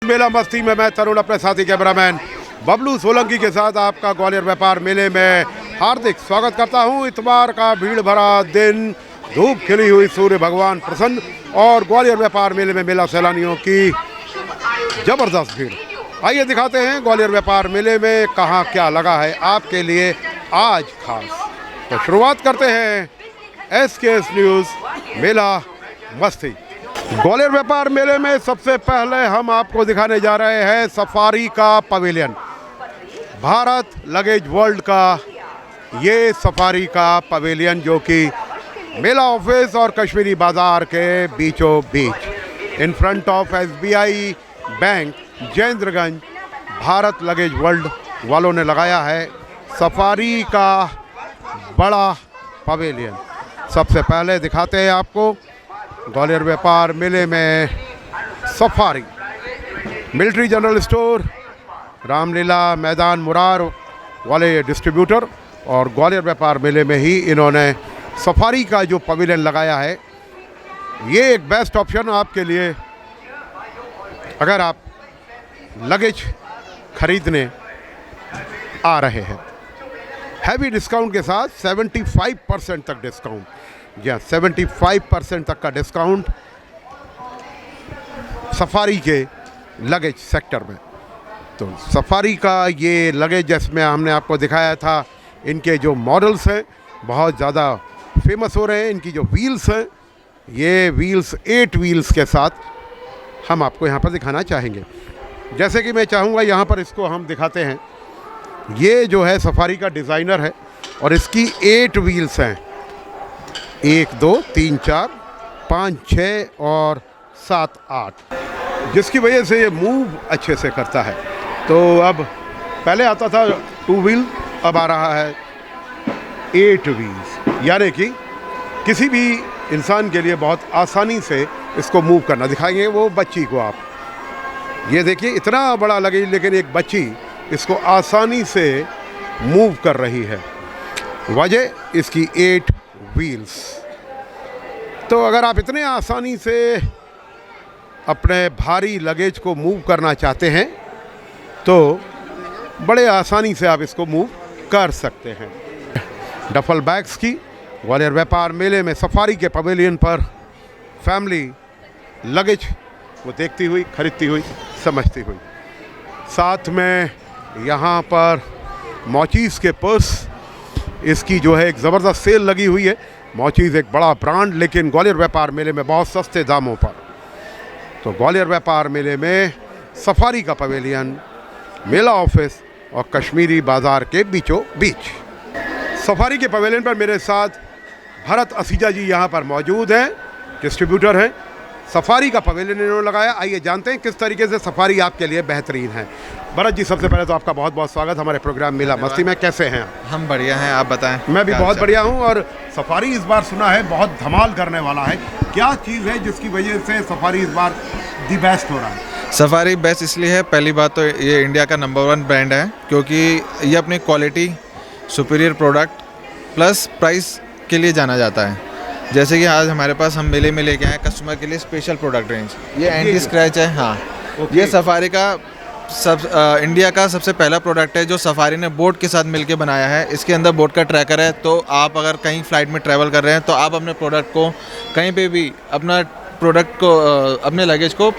मेला मस्ती में मैं तरुण अपने साथी कैमरामैन बबलू सोलंकी के साथ आपका ग्वालियर व्यापार मेले में हार्दिक स्वागत करता हूं। इतवार का भीड़ भरा दिन, धूप खिली हुई, सूर्य भगवान प्रसन्न और ग्वालियर व्यापार मेले में मेला सैलानियों की जबरदस्त भीड़। आइए दिखाते हैं ग्वालियर व्यापार मेले में कहाँ क्या लगा है आपके लिए आज खास। तो शुरुआत करते हैं SKS न्यूज़ मेला मस्ती। ग्वालियर व्यापार मेले में सबसे पहले हम आपको दिखाने जा रहे हैं सफारी का पवेलियन। भारत लगेज वर्ल्ड का ये सफारी का पवेलियन जो कि मेला ऑफिस और कश्मीरी बाजार के बीचों बीच in front of SBI bank Jayendraganj Bharat luggage world वालों ने लगाया है सफारी का बड़ा पवेलियन। सबसे पहले दिखाते हैं आपको ग्वालियर व्यापार मेले में safari. Military general store, Ramlila, मैदान मुरार वाले डिस्ट्रीब्यूटर और ग्वालियर व्यापार मेले में ही इन्होंने सफारी का जो पवेलियन लगाया है, ये एक बेस्ट ऑप्शन आपके लिए अगर आप लगेज खरीदने आ रहे हैं। हैवी डिस्काउंट के साथ 75% तक डिस्काउंट, जी हाँ 75% तक का डिस्काउंट सफारी के लगेज सेक्टर में। तो सफारी का ये लगेज जिसमें हमने आपको दिखाया था, इनके जो मॉडल्स हैं बहुत ज़्यादा फेमस हो रहे हैं। इनकी जो व्हील्स हैं, ये व्हील्स 8 व्हील्स के साथ हम आपको यहाँ पर दिखाना चाहेंगे। जैसे कि मैं चाहूँगा यहाँ पर इसको हम दिखाते हैं। ये जो है सफारी का डिज़ाइनर है और इसकी 8 व्हील्स हैं, 1 2 3 4 5 6 और 7 8, जिसकी वजह से ये मूव अच्छे से करता है। तो अब पहले आता था 2 व्हील, अब आ रहा है 8 व्हील्स, यानी कि किसी भी इंसान के लिए बहुत आसानी से इसको मूव करना। दिखाएंगे वो बच्ची को आप, ये देखिए इतना बड़ा लगेज लेकिन एक बच्ची इसको आसानी से मूव कर रही है, वजह इसकी 8 व्हील्स। तो अगर आप इतने आसानी से अपने भारी लगेज को मूव करना चाहते हैं तो बड़े आसानी से आप इसको मूव कर सकते हैं। डफल बैग्स की ग्वालियर व्यापार मेले में सफारी के पवेलियन पर फैमिली लगेज को देखती हुई, खरीदती हुई, समझती हुई। साथ में यहाँ पर मोचीज़ के पर्स, इसकी जो है एक ज़बरदस्त सेल लगी हुई है। मोचीज़ एक बड़ा ब्रांड, लेकिन ग्वालियर व्यापार मेले में बहुत सस्ते दामों पर। तो ग्वालियर व्यापार मेले में सफारी का पवेलियन मेला ऑफिस और कश्मीरी बाज़ार के बीचों बीच। सफारी के पवेलियन पर मेरे साथ भरत असीजा जी यहाँ पर मौजूद हैं, डिस्ट्रीब्यूटर हैं। सफारी का पवेलियन इन्होंने लगाया। आइए जानते हैं किस तरीके से सफारी आपके लिए बेहतरीन है। भरत जी, सबसे पहले तो आपका बहुत बहुत स्वागत हमारे प्रोग्राम मेला मस्ती में। कैसे हैं आप? हम बढ़िया हैं, आप बताएं। मैं भी बहुत बढ़िया हूं। और सफारी इस बार सुना है बहुत धमाल करने वाला है, क्या चीज़ है जिसकी वजह से सफारी इस बार दी बेस्ट हो रहा है? सफारी बेस्ट इसलिए है, पहली बात तो ये इंडिया का नंबर 1 ब्रांड है, क्योंकि ये अपनी quality, superior product plus price के लिए जाना जाता है। जैसे कि आज हमारे पास हम मेले में लेके आए कस्टमर के लिए स्पेशल प्रोडक्ट रेंज, ये एंटी स्क्रैच है। हाँ, ये सफारी का इंडिया का सबसे पहला प्रोडक्ट है जो सफारी ने बोट के साथ मिलके बनाया है। इसके अंदर बोट का ट्रैकर है, तो आप अगर कहीं फ़्लाइट में ट्रैवल कर रहे हैं तो आप अपने प्रोडक्ट को कहीं पे भी अपने लगेज को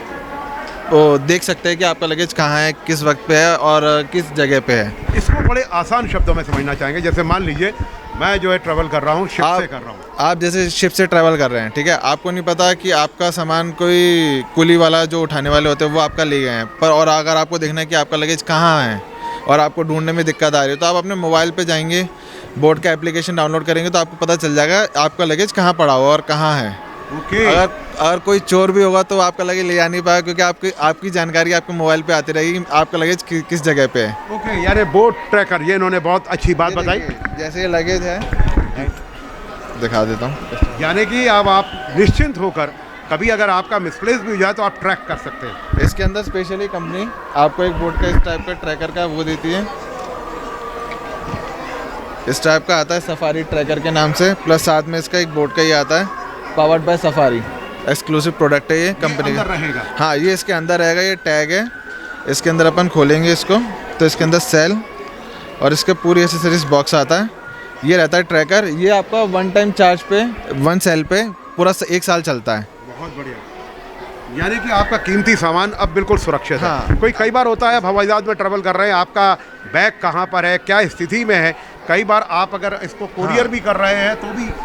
देख सकते हैं कि आपका लगेज कहाँ है, किस वक्त पे है और किस जगह पे है। इसको बड़े आसान शब्दों में समझना चाहेंगे। जैसे मान लीजिए मैं जो है ट्रैवल कर रहा हूँ, शिप से कर रहा हूँ। आप जैसे शिप से ट्रैवल कर रहे हैं, ठीक है, आपको नहीं पता कि आपका सामान कोई कुली वाला जो उठाने वाले होते हैं वो आपका ले गए हैं, पर और अगर आपको देखना है कि आपका लगेज कहाँ है और आपको ढूंढने में दिक्कत आ रही है, तो आप अपने मोबाइल पे जाएंगे, बोर्ड का एप्लीकेशन डाउनलोड करेंगे तो आपको पता चल जाएगा आपका लगेज कहाँ पड़ा हुआ और कहाँ है। अगर कोई चोर भी होगा तो आपका लगेज ले जा नहीं पाएगा, क्योंकि आपकी जानकारी आपके मोबाइल पे आती रहेगी आपका लगेज किस जगह पे है। ओके, यानी बोट ट्रैकर, ये इन्होंने बहुत अच्छी बात बताई। जैसे ये लगेज है, दिखा देता हूँ। यानी कि अब आप निश्चिंत होकर कभी अगर आपका मिसप्लेस भी हो जाए तो आप ट्रैक कर सकते हैं। इसके अंदर स्पेशली कंपनी आपको एक बोट का इस टाइप का ट्रैकर का वो देती है, इस टाइप का आता है सफारी ट्रैकर के नाम से, प्लस साथ में इसका एक बोट का ही आता है powered by safari. Exclusive product है ये कंपनी अंदर का। रहेगा। हाँ, ये इसके अंदर रहेगा, ये टैग है, इसके अंदर अपन खोलेंगे इसको तो इसके अंदर सेल और इसके पूरी एसेसरीज बॉक्स आता है। ये रहता है ट्रैकर, ये आपका वन टाइम चार्ज पे 1 सेल पे पूरा 1 साल चलता है। बहुत बढ़िया, यानी कि आपका कीमती सामान अब बिल्कुल सुरक्षित है। हाँ। कोई कई बार होता है आप हवाई जहाज में ट्रैवल कर रहे हैं, आपका बैग कहाँ पर है, क्या स्थिति में है, कई बार आप अगर इसको कोरियर भी कर रहे हैं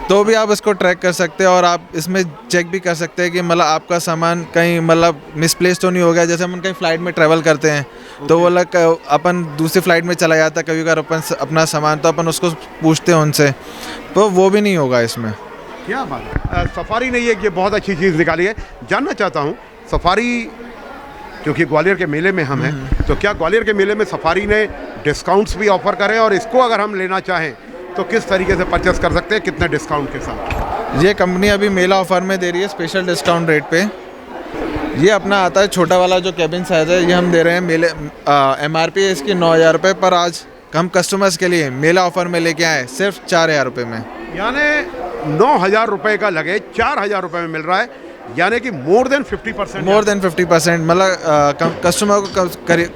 तो भी आप इसको ट्रैक कर सकते हैं और आप इसमें चेक भी कर सकते हैं कि मतलब आपका सामान कहीं मतलब मिसप्लेस तो नहीं हो गया। जैसे हम कहीं फ़्लाइट में ट्रैवल करते हैं तो वो लग अपन दूसरी फ़्लाइट में चला जाता है कभी कभार अपन अपना सामान, तो अपन उसको पूछते हैं उनसे, तो वो भी नहीं होगा इसमें। क्या बात है। सफारी ने ये बहुत अच्छी चीज़ निकाली है। जानना चाहता हूँ सफारी, क्योंकि ग्वालियर के मेले में हम हैं, तो क्या ग्वालियर के मेले में सफारी ने डिस्काउंट्स भी ऑफर करें, और इसको अगर हम लेना चाहें तो किस तरीके से परचेस कर सकते हैं, कितने डिस्काउंट के साथ? ये कंपनी अभी मेला ऑफर में दे रही है स्पेशल डिस्काउंट रेट पे। ये अपना आता है छोटा वाला जो कैबिन साइज़ है, ये हम दे रहे हैं मेले MRP है इसकी 9,000 रुपये, पर आज हम कस्टमर्स के लिए मेला ऑफर में लेके आए सिर्फ 4,000 रुपये में। यानी 9,000 रुपये का लगेज 4,000 रुपये में मिल रहा है, यानी कि मोर देन 50%। मोर देन 50%, मतलब कस्टमर को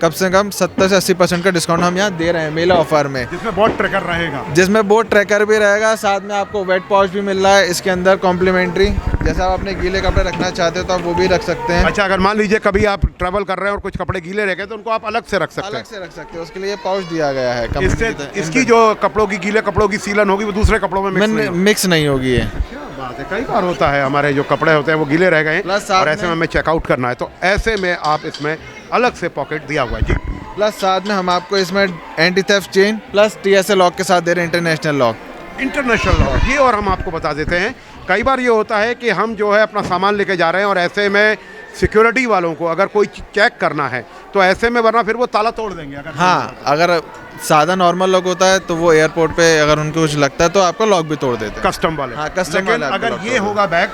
कम से कम 70 से 80% का डिस्काउंट हम यहाँ दे रहे हैं मेला ऑफर में, जिसमें बोट ट्रैकर रहेगा। जिसमें बोट ट्रैकर भी रहेगा, साथ में आपको वेट पाउच भी मिल रहा है इसके अंदर कॉम्प्लीमेंट्री। जैसा आप अपने गीले कपड़े रखना चाहते हो तो आप वो भी रख सकते हैं। अच्छा, अगर मान लीजिए कभी आप ट्रैवल कर रहे हैं और कुछ कपड़े गीले रह गए तो उनको आप अलग से रख सकते हैं। अलग से रख सकते हैं, उसके लिए पाउच दिया गया है कंपनी इससे की तरफ। इसकी जो कपड़ों की गीले कपड़ों की सीलन होगी वो दूसरे कपड़ों में मिक्स नहीं होगी ये। क्या बात है। कई बार होता है हमारे जो कपड़े होते हैं वो गीले रह गए हैं प्लस और ऐसे में हमें चेकआउट करना है, तो ऐसे में आप इसमें अलग से पॉकेट दिया हुआ है जी। प्लस साथ में हम आपको इसमें anti theft chain plus TSA lock के साथ दे रहे हैं, इंटरनेशनल लॉक। इंटरनेशनल लॉक, ये और हम आपको बता देते हैं, कई बार ये होता है कि हम जो है अपना सामान लेके जा रहे हैं और ऐसे में सिक्योरिटी वालों को अगर कोई चेक करना है तो ऐसे में, वरना फिर वो ताला तोड़ देंगे। अगर हाँ, अगर सादा नॉर्मल लॉक होता है तो वो एयरपोर्ट पे अगर उनको कुछ लगता है तो आपका लॉक भी तोड़ देते हैं, कस्टम वाले। हाँ, कस्टम लेकिन वाले आपका अगर लॉक ये तोड़ होगा बैग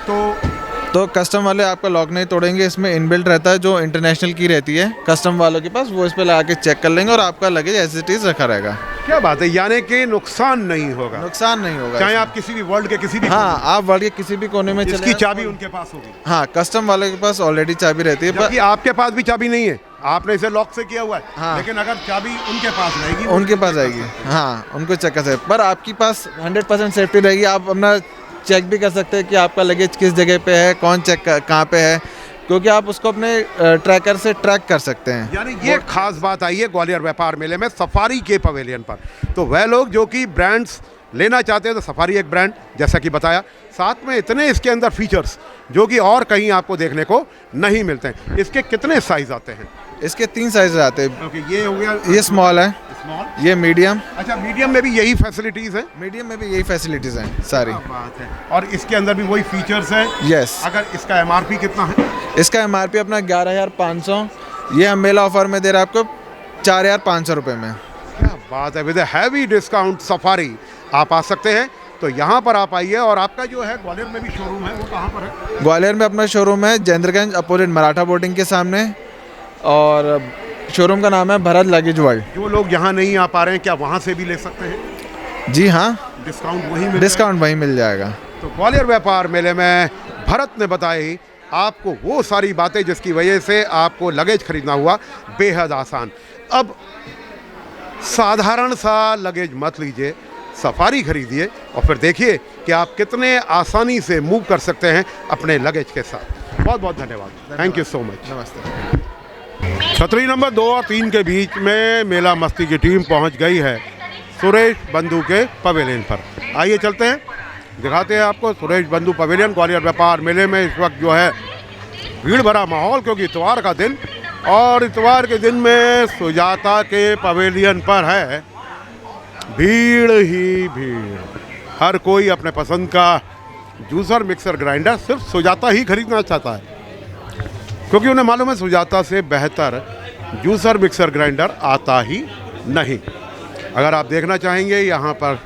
तो कस्टम वाले आपका लॉक नहीं तोड़ेंगे। इसमें इनबिल्ट रहता है जो इंटरनेशनल की रहती है कस्टम वालों के पास, वो इस पे लगा के चेक कर लेंगे और आपका लगेज एज इट इज रखा रहेगा। क्या बात है, यानी कि नुकसान नहीं होगा, नुकसान नहीं होगा चाहे इसमें। आप किसी भी वर्ल्ड के किसी भी हाँ, आप वर्ल्ड के किसी भी कोने में चले इसकी जाएं, चाबी उनके पास होगी। हाँ, कस्टम वाले के पास ऑलरेडी चाबी रहती है, जबकि आपके पास भी चाबी नहीं है, आपने इसे लॉक से किया हुआ है। हाँ। लेकिन अगर चाबी उनके पास रहेगी, उनके पास आएगी। हाँ, उनको चेक कर सकते हैं, पर आपके पास 100% सेफ्टी रहेगी। आप अपना चेक भी कर सकते हैं कि आपका लगेज किस जगह पे है, कौन चेक कहाँ पे है, क्योंकि आप उसको अपने ट्रैकर से ट्रैक कर सकते हैं। यानी ये खास बात आई है ग्वालियर व्यापार मेले में सफारी के पवेलियन पर। तो वह लोग जो कि ब्रांड्स लेना चाहते हैं तो सफारी एक ब्रांड, जैसा कि बताया, साथ में इतने इसके अंदर फीचर्स जो कि और कहीं आपको देखने को नहीं मिलते हैं। इसके कितने साइज आते हैं? इसके 3 साइज आते हैं। ओके, ये हो गया, ये स्मॉल है, स्मॉल, ये मीडियम। अच्छा, मीडियम में भी यही फैसिलिटीज़ हैं? मीडियम में भी यही फैसिलिटीज़ हैं सारी। क्या बात है। और इसके अंदर भी वही फीचर्स हैं? यस। अगर इसका MRP कितना है? इसका MRP अपना 11,500, ये हम मेला ऑफर में दे रहे हैं आपको 4,500 रुपये में। क्या बात है। विद हैवी डिस्काउंट सफारी आप आ सकते हैं, तो यहाँ पर आप आइए। और आपका जो है ग्वालियर में भी शोरूम है, वो कहाँ पर है? ग्वालियर में अपना शोरूम है जयेंद्रगंज अपोजिट मराठा बोर्डिंग के सामने, और शोरूम का नाम है भरत लगेज वर्ल्ड। जो लोग यहाँ नहीं आ पा रहे हैं क्या वहाँ से भी ले सकते हैं? जी हाँ, डिस्काउंट वहीं मिल डिस्काउंट वहीं मिल जाएगा। तो ग्वालियर व्यापार मेले में भरत ने बताई आपको वो सारी बातें जिसकी वजह से आपको लगेज खरीदना हुआ बेहद आसान। अब साधारण सा लगेज मत लीजिए, सफारी खरीदिए और फिर देखिए कि आप कितने आसानी से मूव कर सकते हैं अपने लगेज के साथ। बहुत बहुत धन्यवाद, थैंक यू सो मच। नमस्ते। छतरी नंबर 2 और 3 के बीच में मेला मस्ती की टीम पहुंच गई है सुरेश बंधु के पवेलियन पर। आइए चलते हैं, दिखाते हैं आपको सुरेश बंधु पवेलियन। ग्वालियर व्यापार मेले में इस वक्त जो है भीड़ भरा माहौल, क्योंकि इतवार का दिन, और इतवार के दिन में सुजाता के पवेलियन पर है भीड़ ही भीड़। हर कोई अपने पसंद का जूसर मिक्सर ग्राइंडर सिर्फ सुजाता ही खरीदना चाहता है, क्योंकि उन्हें मालूम है सुजाता से बेहतर जूसर मिक्सर ग्राइंडर आता ही नहीं। अगर आप देखना चाहेंगे यहाँ पर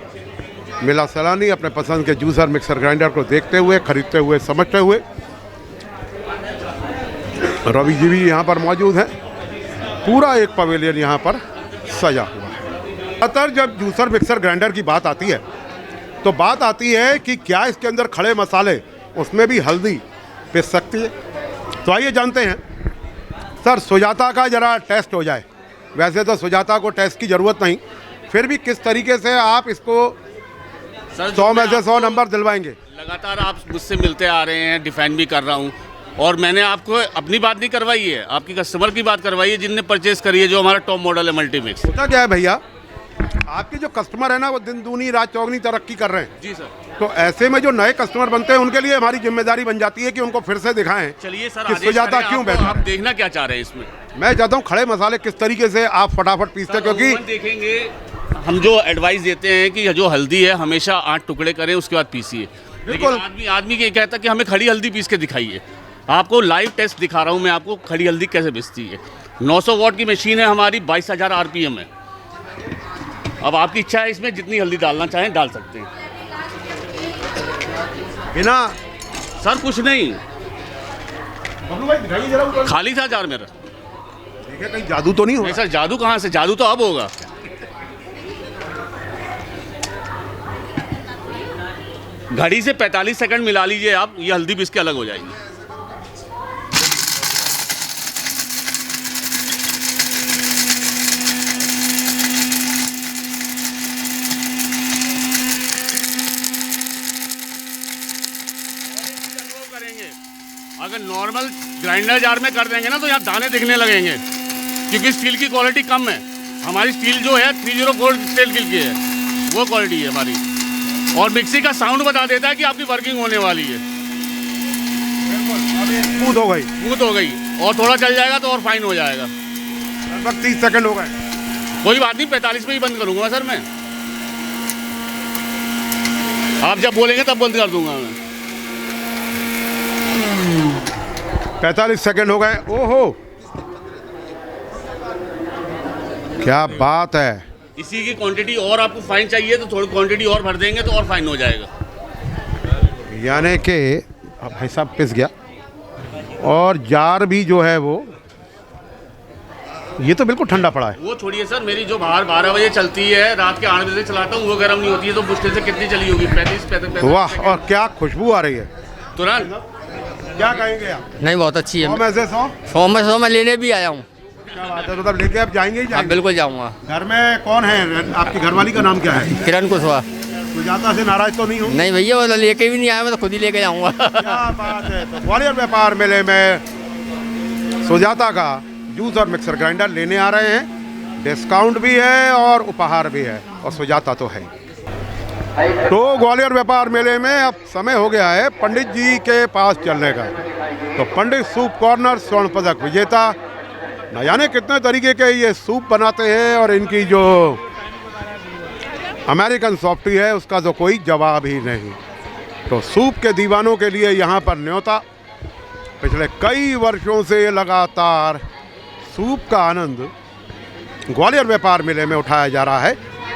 मेला सैलानी अपने पसंद के जूसर मिक्सर ग्राइंडर को देखते हुए, खरीदते हुए, समझते हुए, रवि जी भी यहाँ पर मौजूद हैं। पूरा एक पवेलियन यहाँ पर सजा हुआ है। ज़्यादातर जब जूसर मिक्सर ग्राइंडर की बात आती है तो बात आती है कि क्या इसके अंदर खड़े मसाले, उसमें भी हल्दी पिस सकती है। तो आइए जानते हैं सर, सुजाता का ज़रा टेस्ट हो जाए। वैसे तो सुजाता को टेस्ट की ज़रूरत नहीं, फिर भी किस तरीके से आप इसको 100 में से 100 नंबर दिलवाएंगे? लगातार आप मुझसे मिलते आ रहे हैं, डिफेंड भी कर रहा हूँ, और मैंने आपको अपनी बात नहीं करवाई है, आपकी कस्टमर की बात करवाई है जिनने परचेस करी है, जो हमारा टॉप मॉडल है मल्टीमिक्स। होता क्या है भैया, आपके जो कस्टमर है ना वो दिन दूनी रात चौगनी तरक्की कर रहे हैं। जी सर। तो ऐसे में जो नए कस्टमर बनते हैं उनके लिए हमारी जिम्मेदारी बन जाती है कि उनको फिर से दिखाएं। चलिए सर, कि आदेश सुजाता करें, क्यों आप बेहतर है। देखना क्या चाह रहे हैं इसमें? मैं चाहता हूँ खड़े मसाले किस तरीके से आप फटाफट पीसते हैं, क्योंकि अमूमन देखेंगे हम जो एडवाइस देते हैं कि जो हल्दी है हमेशा 8 टुकड़े करें, उसके बाद पीसिए। बिल्कुल। लेकिन आदमी ये कहता है कि हमें खड़ी हल्दी पीस के दिखाइए। आपको लाइव टेस्ट दिखा रहा हूँ मैं, आपको खड़ी हल्दी कैसे पिसती है। 900 वॉट की मशीन है हमारी, 22,000 RPM है। अब आपकी इच्छा है, इसमें जितनी हल्दी डालना चाहें डाल सकते हैं। बिना सर कुछ नहीं, बबलू भाई दिखाइए जरा ऊपर। खाली था जार मेरा। देखिए कहीं जादू तो नहीं हो नहीं सर, जादू कहाँ से? जादू तो अब होगा। घड़ी से 45 सेकंड मिला लीजिए आप, ये हल्दी पीस के अलग हो जाएगी। अगर नॉर्मल ग्राइंडर जार में कर देंगे ना तो यहाँ दाने दिखने लगेंगे, क्योंकि स्टील की क्वालिटी कम है। हमारी स्टील जो है 304 स्टील की है, वो क्वालिटी है हमारी। और मिक्सी का साउंड बता देता है कि आपकी वर्किंग होने वाली है। स्मूथ हो गई। स्मूथ हो गई, और थोड़ा चल जाएगा तो और फाइन हो जाएगा। लगभग 30 सेकंड हो गए। कोई बात नहीं, 45 में ही बंद करूंगा सर मैं। आप जब बोलेंगे तब बंद कर दूंगा मैं। 45 सेकंड हो गए। ओहो, क्या बात है। इसी की क्वांटिटी और आपको फाइन चाहिए तो थोड़ी क्वांटिटी और भर देंगे तो और फाइन हो जाएगा। यानी कि अब भाई साहब पिस गया, और जार भी जो है वो, ये तो बिल्कुल ठंडा पड़ा है। वो छोड़िए सर, मेरी जो बाहर 12 बजे चलती है, रात के 8 बजे चलाता हूँ, वो गर्म नहीं होती है, तो मुश्किल से कितनी चली होगी? 35। वाह, और क्या खुशबू आ रही है। तुरंत। क्या कहेंगे आप? नहीं, बहुत अच्छी 100 में से 100? 100 में 100 मैं लेने भी आया हूँ। क्या बात है, मतलब लेके आप जाएंगे ही जाएंगे? बिल्कुल जाऊँगा। घर में कौन है? आपकी घरवाली का नाम क्या है? किरण कुशवाहा। सुजाता से नाराज तो नहीं हो? नहीं भैया, वो लेके भी नहीं आया, मैं तो खुद ही लेके जाऊँगा। क्या बात है। तो ग्वालियर व्यापार मेले में सुजाता का जूस और मिक्सर ग्राइंडर लेने आ रहे हैं। डिस्काउंट भी है और उपहार भी है, और सुजाता तो है। तो ग्वालियर व्यापार मेले में अब समय हो गया है पंडित जी के पास चलने का। तो पंडित सूप कॉर्नर स्वर्ण पदक विजेता, न जाने कितने तरीके के ये सूप बनाते हैं, और इनकी जो अमेरिकन सॉफ्टी है उसका तो कोई जवाब ही नहीं। तो सूप के दीवानों के लिए यहाँ पर न्योता। पिछले कई वर्षों से लगातार सूप का आनंद ग्वालियर व्यापार मेले में उठाया जा रहा है।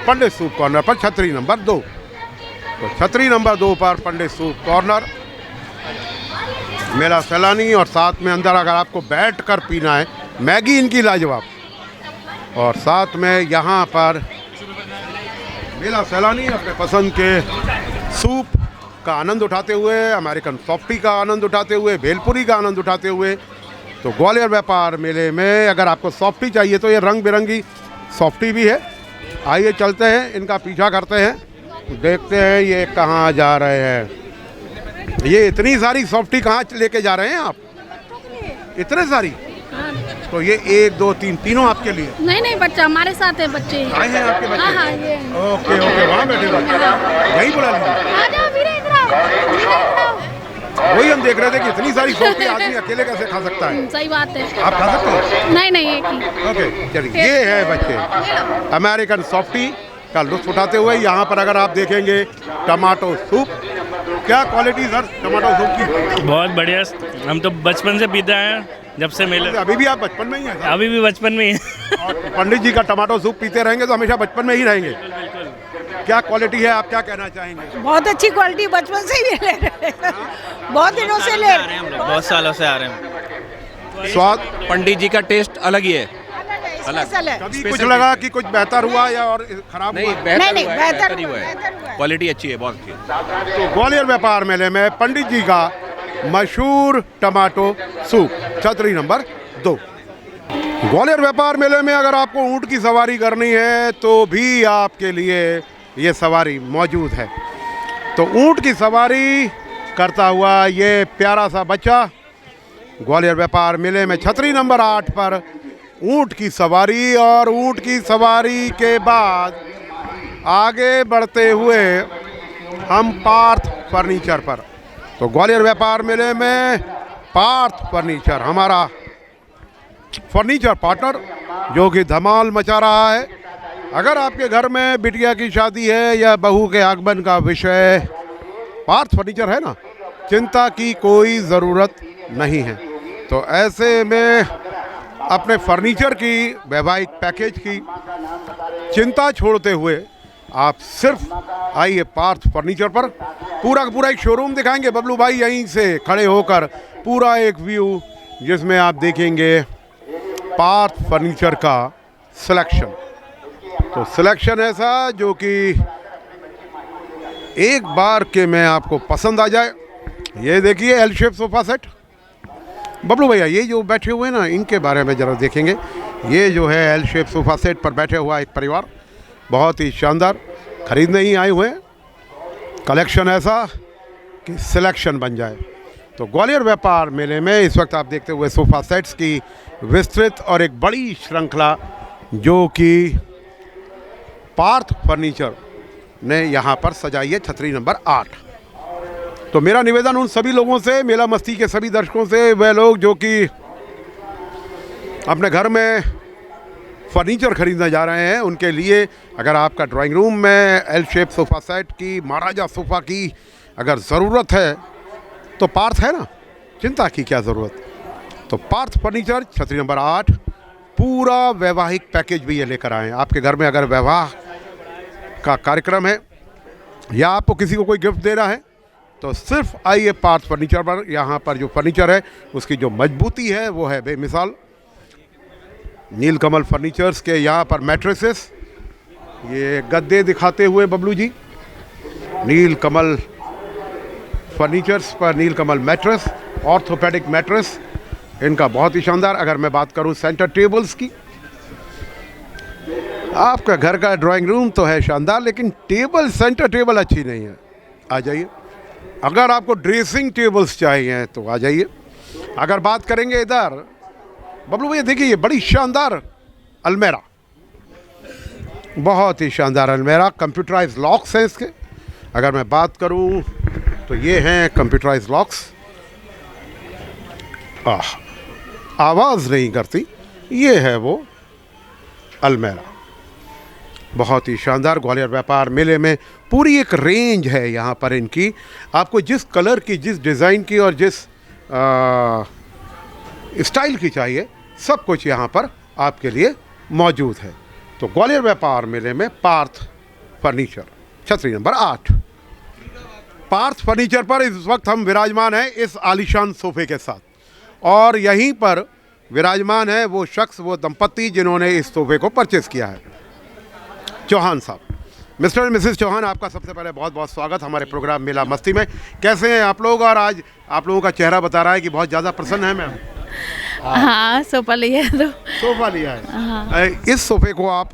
पंडित सूप कॉर्नर पर छतरी नंबर 2। तो छतरी नंबर 2 पर पंडित सूप कॉर्नर, मेरा सैलानी, और साथ में अंदर अगर आपको बैठकर पीना है, मैगी इनकी लाजवाब, और साथ में यहाँ पर मेरा सैलानी अपने पसंद के सूप का आनंद उठाते हुए, अमेरिकन सॉफ्टी का आनंद उठाते हुए, भेलपुरी का आनंद उठाते हुए। तो ग्वालियर व्यापार मेले में अगर आपको सॉफ्टी चाहिए तो ये रंग बिरंगी सॉफ्टी भी है। आइए चलते हैं, इनका पीछा करते हैं, देखते हैं ये कहाँ जा रहे हैं। ये इतनी सारी सॉफ्टी कहाँ लेके जा रहे हैं आप? इतने सारी? तो ये 1 2 3 तीनों आपके लिए? नहीं, बच्चा हमारे साथ है, बच्चे आए हैं आपके बच्चे? हाँ, ये ओके, वहाँ बैठे यहीं बुला लीजिए। आ जाओ, वीरे इधर आओ, वीरे इधर आओ। वही हम देख रहे थे कि इतनी सारी सॉफ्टी आदमी अकेले कैसे खा सकता है। सही बात है। आप खा सकते हैं? नहीं, एक ही। ओके, चलिए। ये है बच्चे अमेरिकन सॉफ्टी का लुत्फ उठाते हुए। यहाँ पर अगर आप देखेंगे टमाटो सूप, क्या क्वालिटी सर टमाटो सूप की? बहुत बढ़िया, हम तो बचपन से पीते हैं, जब से मेले। अभी भी आप बचपन में ही हैं? अभी भी बचपन में ही। और पंडित जी का टमाटो सूप पीते रहेंगे तो हमेशा बचपन में ही रहेंगे। क्या क्वालिटी है, आप क्या कहना चाहेंगे? बहुत अच्छी क्वालिटी, बचपन से ही ले रहे हैं, बहुत दिनों से ले रहे हैं, बहुत सालों से आ रहे हैं। स्वाद पंडित जी का टेस्ट अलग ही है। स्पेशल है। कभी कुछ लगा कि कुछ बेहतर हुआ या और खराब नहीं, हुआ? बेहतर हुआ है, बेहतर ही हुआ है। हुआ है। क्वालिटी अच्छी है, बहुत अच्छी है। तो ग्वालियर व्यापार मेले में पंडित जी का मशहूर टमाटो सूप, छतरी नंबर 2। ग्वालियर व्यापार मेले में अगर आपको ऊँट की सवारी करनी है तो भी आपके लिए ये सवारी मौजूद है। तो ऊँट की सवारी करता हुआ ये प्यारा सा बच्चा ग्वालियर व्यापार मेले में छतरी नंबर 8 पर ऊँट की सवारी, और ऊँट की सवारी के बाद आगे बढ़ते हुए हम पार्थ फर्नीचर पर। तो ग्वालियर व्यापार मेले में पार्थ फर्नीचर हमारा फर्नीचर पार्टनर जो कि धमाल मचा रहा है। अगर आपके घर में बिटिया की शादी है या बहू के आगमन का विषय पार्थ फर्नीचर है ना, चिंता की कोई ज़रूरत नहीं है। तो ऐसे में अपने फर्नीचर की वैवाहिक पैकेज की चिंता छोड़ते हुए आप सिर्फ आइए पार्थ फर्नीचर पर। पूरा का पूरा एक शोरूम दिखाएंगे बबलू भाई यहीं से खड़े होकर, पूरा एक व्यू जिसमें आप देखेंगे पार्थ फर्नीचर का सिलेक्शन। तो सिलेक्शन ऐसा जो कि एक बार के में आपको पसंद आ जाए। ये देखिए L shape sofa set. Bablu भैया ये जो बैठे हुए हैं ना, इनके बारे में ज़रा देखेंगे। ये जो है एल शेप सोफ़ा सेट पर बैठे हुआ एक परिवार, बहुत ही शानदार, खरीदने ही आए हुए हैं। कलेक्शन ऐसा कि सिलेक्शन बन जाए। तो ग्वालियर व्यापार मेले में इस वक्त आप देखते हुए सोफ़ा सेट्स की विस्तृत और एक बड़ी श्रृंखला जो कि पार्थ फर्नीचर ने यहाँ पर सजाई है, छतरी नंबर 8। तो मेरा निवेदन उन सभी लोगों से, मेला मस्ती के सभी दर्शकों से, वह लोग जो कि अपने घर में फर्नीचर खरीदने जा रहे हैं, उनके लिए अगर आपका ड्राइंग रूम में एल शेप सोफ़ा सेट की, महाराजा सोफ़ा की अगर ज़रूरत है तो पार्थ है ना, चिंता की क्या ज़रूरत। तो पार्थ फर्नीचर छतरी नंबर 8 पूरा वैवाहिक पैकेज भी ये लेकर आए हैं। आपके घर में अगर विवाह का कार्यक्रम है या आपको किसी को कोई गिफ्ट देना है तो सिर्फ आइए पार्थ फर्नीचर पर। यहाँ पर जो फर्नीचर है उसकी जो मजबूती है वो है बेमिसाल। नीलकमल फर्नीचर्स के यहाँ पर मैट्रेसेस, ये गद्दे दिखाते हुए बबलू जी, नीलकमल फर्नीचर्स पर नीलकमल मैट्रेस, ऑर्थोपेडिक मैट्रेस इनका बहुत ही शानदार। अगर मैं बात करूं सेंटर टेबल्स की, आपका घर का ड्राइंग रूम तो है शानदार लेकिन टेबल, सेंटर टेबल अच्छी नहीं है, आ जाइए। अगर आपको ड्रेसिंग टेबल्स चाहिए तो आ जाइए। अगर बात करेंगे इधर बबलू भैया देखिए, ये बड़ी शानदार अलमेरा, बहुत ही शानदार अलमेरा, कंप्यूटराइज लॉक्स हैं इसके। अगर मैं बात करूं तो ये हैं कंप्यूटराइज लॉक्स, आवाज़ नहीं करती, ये है वो अलमेरा, बहुत ही शानदार। ग्वालियर व्यापार मेले में पूरी एक रेंज है यहाँ पर इनकी, आपको जिस कलर की, जिस डिज़ाइन की और जिस स्टाइल की चाहिए सब कुछ यहाँ पर आपके लिए मौजूद है। तो ग्वालियर व्यापार मेले में पार्थ फर्नीचर छतरी नंबर 8। पार्थ फर्नीचर पर इस वक्त हम विराजमान हैं इस आलीशान सोफे के साथ, और यहीं पर विराजमान है वो शख्स, वो दंपत्ति जिन्होंने इस सोफे को परचेज़ किया है, चौहान साहब। मिस्टर एंड मिसेस चौहान, आपका सबसे पहले बहुत बहुत स्वागत हमारे प्रोग्राम मेला मस्ती में। कैसे हैं आप लोग? और आज आप लोगों का चेहरा बता रहा है कि बहुत ज़्यादा प्रसन्न है मैम। हाँ सोफा लिया है तो सोफा लिया है। इस सोफे को आप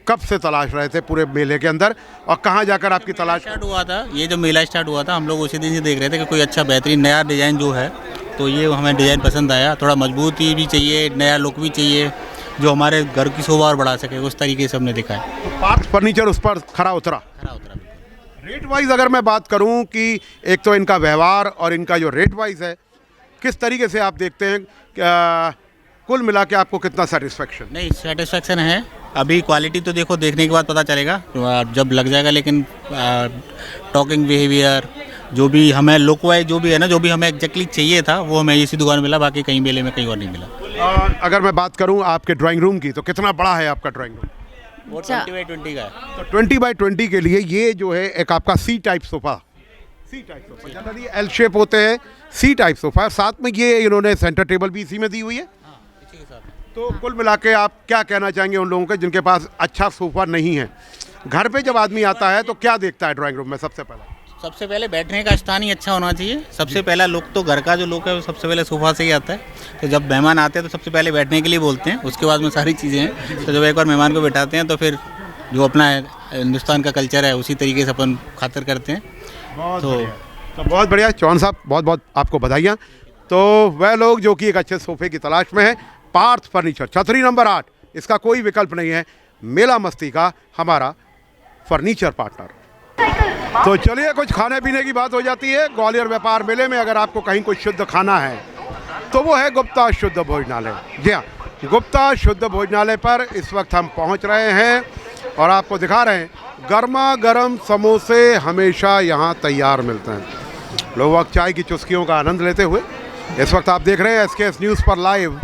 कब से तलाश रहे थे पूरे मेले के अंदर, और कहाँ जाकर आपकी तलाश स्टार्ट हुआ था? ये जो मेला स्टार्ट हुआ था हम लोग उसी दिन से देख रहे थे कि कोई अच्छा बेहतरीन नया डिज़ाइन जो है, तो ये हमें डिज़ाइन पसंद आया। थोड़ा मजबूती भी चाहिए, नया लुक भी चाहिए, जो हमारे घर की शोभा और बढ़ा सके, उस तरीके से हमने दिखा है। तो पार्थ फर्नीचर उस पर खरा उतरा। रेट वाइज अगर मैं बात करूं कि एक तो इनका व्यवहार और इनका जो रेट वाइज है, किस तरीके से आप देखते हैं, कुल मिला के आपको कितना सेटिस्फेक्शन? नहीं, सेटिस्फेक्शन है। अभी क्वालिटी तो देखो, देखने के बाद पता चलेगा जब लग जाएगा, लेकिन टॉकिंग बिहेवियर, जो भी हमें लुक वाइज जो भी है ना, जो भी हमें एग्जैक्टली चाहिए था वो हमें इसी दुकान में मिला, बाकी कहीं मेले में कहीं और नहीं मिला। और अगर मैं बात करूं आपके ड्राइंग रूम की, तो कितना बड़ा है आपका ड्राइंग रूम? वो 20x20 का है। तो 20x20 के लिए ये जो है एक आपका C type sofa, C type sofa, generally L shape होते हैं, सी टाइप सोफ़ा, साथ में ये इन्होंने सेंटर टेबल भी इसी में दी हुई है। तो कुल मिला के आप क्या कहना चाहेंगे उन लोगों के जिनके पास अच्छा सोफ़ा नहीं है? घर पे जब आदमी आता है तो क्या देखता है ड्राइंग रूम में सबसे पहले? सबसे पहले बैठने का स्थान ही अच्छा होना चाहिए। सबसे पहला लुक तो घर का जो लुक है वो सबसे पहले सोफ़ा से ही आता है। तो जब मेहमान आते हैं तो सबसे पहले बैठने के लिए बोलते हैं, उसके बाद में सारी चीज़ें हैं। तो जब एक बार मेहमान को बैठाते हैं तो फिर जो अपना हिंदुस्तान का कल्चर है उसी तरीके से अपन खातिर करते हैं। तो बहुत बढ़िया चौहान साहब, बहुत बहुत आपको बधाइयाँ। तो वह लोग जो कि एक अच्छे सोफे की तलाश में है, पार्थ फर्नीचर, छतरी नंबर 8, इसका कोई विकल्प नहीं है, मेला मस्ती का हमारा फर्नीचर पार्टनर। तो चलिए कुछ खाने पीने की बात हो जाती है। ग्वालियर व्यापार मेले में अगर आपको कहीं कुछ शुद्ध खाना है तो वो है गुप्ता शुद्ध भोजनालय। जी हाँ, गुप्ता शुद्ध भोजनालय पर इस वक्त हम पहुंच रहे हैं और आपको दिखा रहे हैं गर्मा गर्म समोसे हमेशा यहाँ तैयार मिलते हैं। लोग वक्त चाय की चुस्कियों का आनंद लेते हुए इस वक्त आप देख रहे हैं SKS न्यूज़ पर लाइव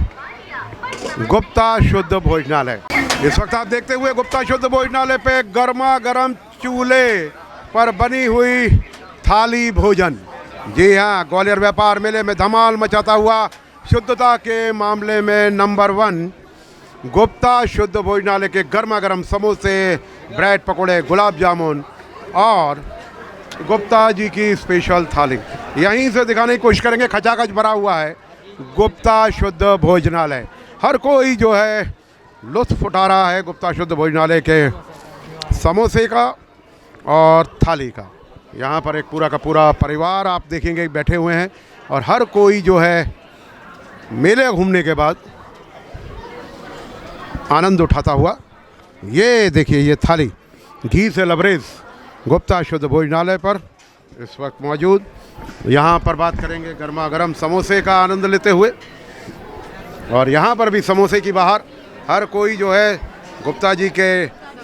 गुप्ता शुद्ध भोजनालय। इस वक्त आप देखते हुए गुप्ता शुद्ध भोजनालय पे गर्मा गर्म चूल्हे पर बनी हुई थाली भोजन। जी हाँ, ग्वालियर व्यापार मेले में धमाल मचाता हुआ शुद्धता के मामले में नंबर 1 गुप्ता शुद्ध भोजनालय के गर्मा गर्म समोसे, ब्रेड पकोड़े, गुलाब जामुन और गुप्ता जी की स्पेशल थाली। यहीं से दिखाने की कोशिश करेंगे, खचाखच भरा हुआ है गुप्ता शुद्ध भोजनालय। हर कोई जो है लुत्फ़ उठा रहा है गुप्ता शुद्ध भोजनालय के समोसे का और थाली का। यहाँ पर एक पूरा का पूरा परिवार आप देखेंगे बैठे हुए हैं और हर कोई जो है मेले घूमने के बाद आनंद उठाता हुआ। ये देखिए ये थाली घी से लबरेज गुप्ता शुद्ध भोजनालय पर इस वक्त मौजूद। यहाँ पर बात करेंगे गर्मा गर्म समोसे का आनंद लेते हुए और यहाँ पर भी समोसे की बाहर हर कोई जो है गुप्ता जी के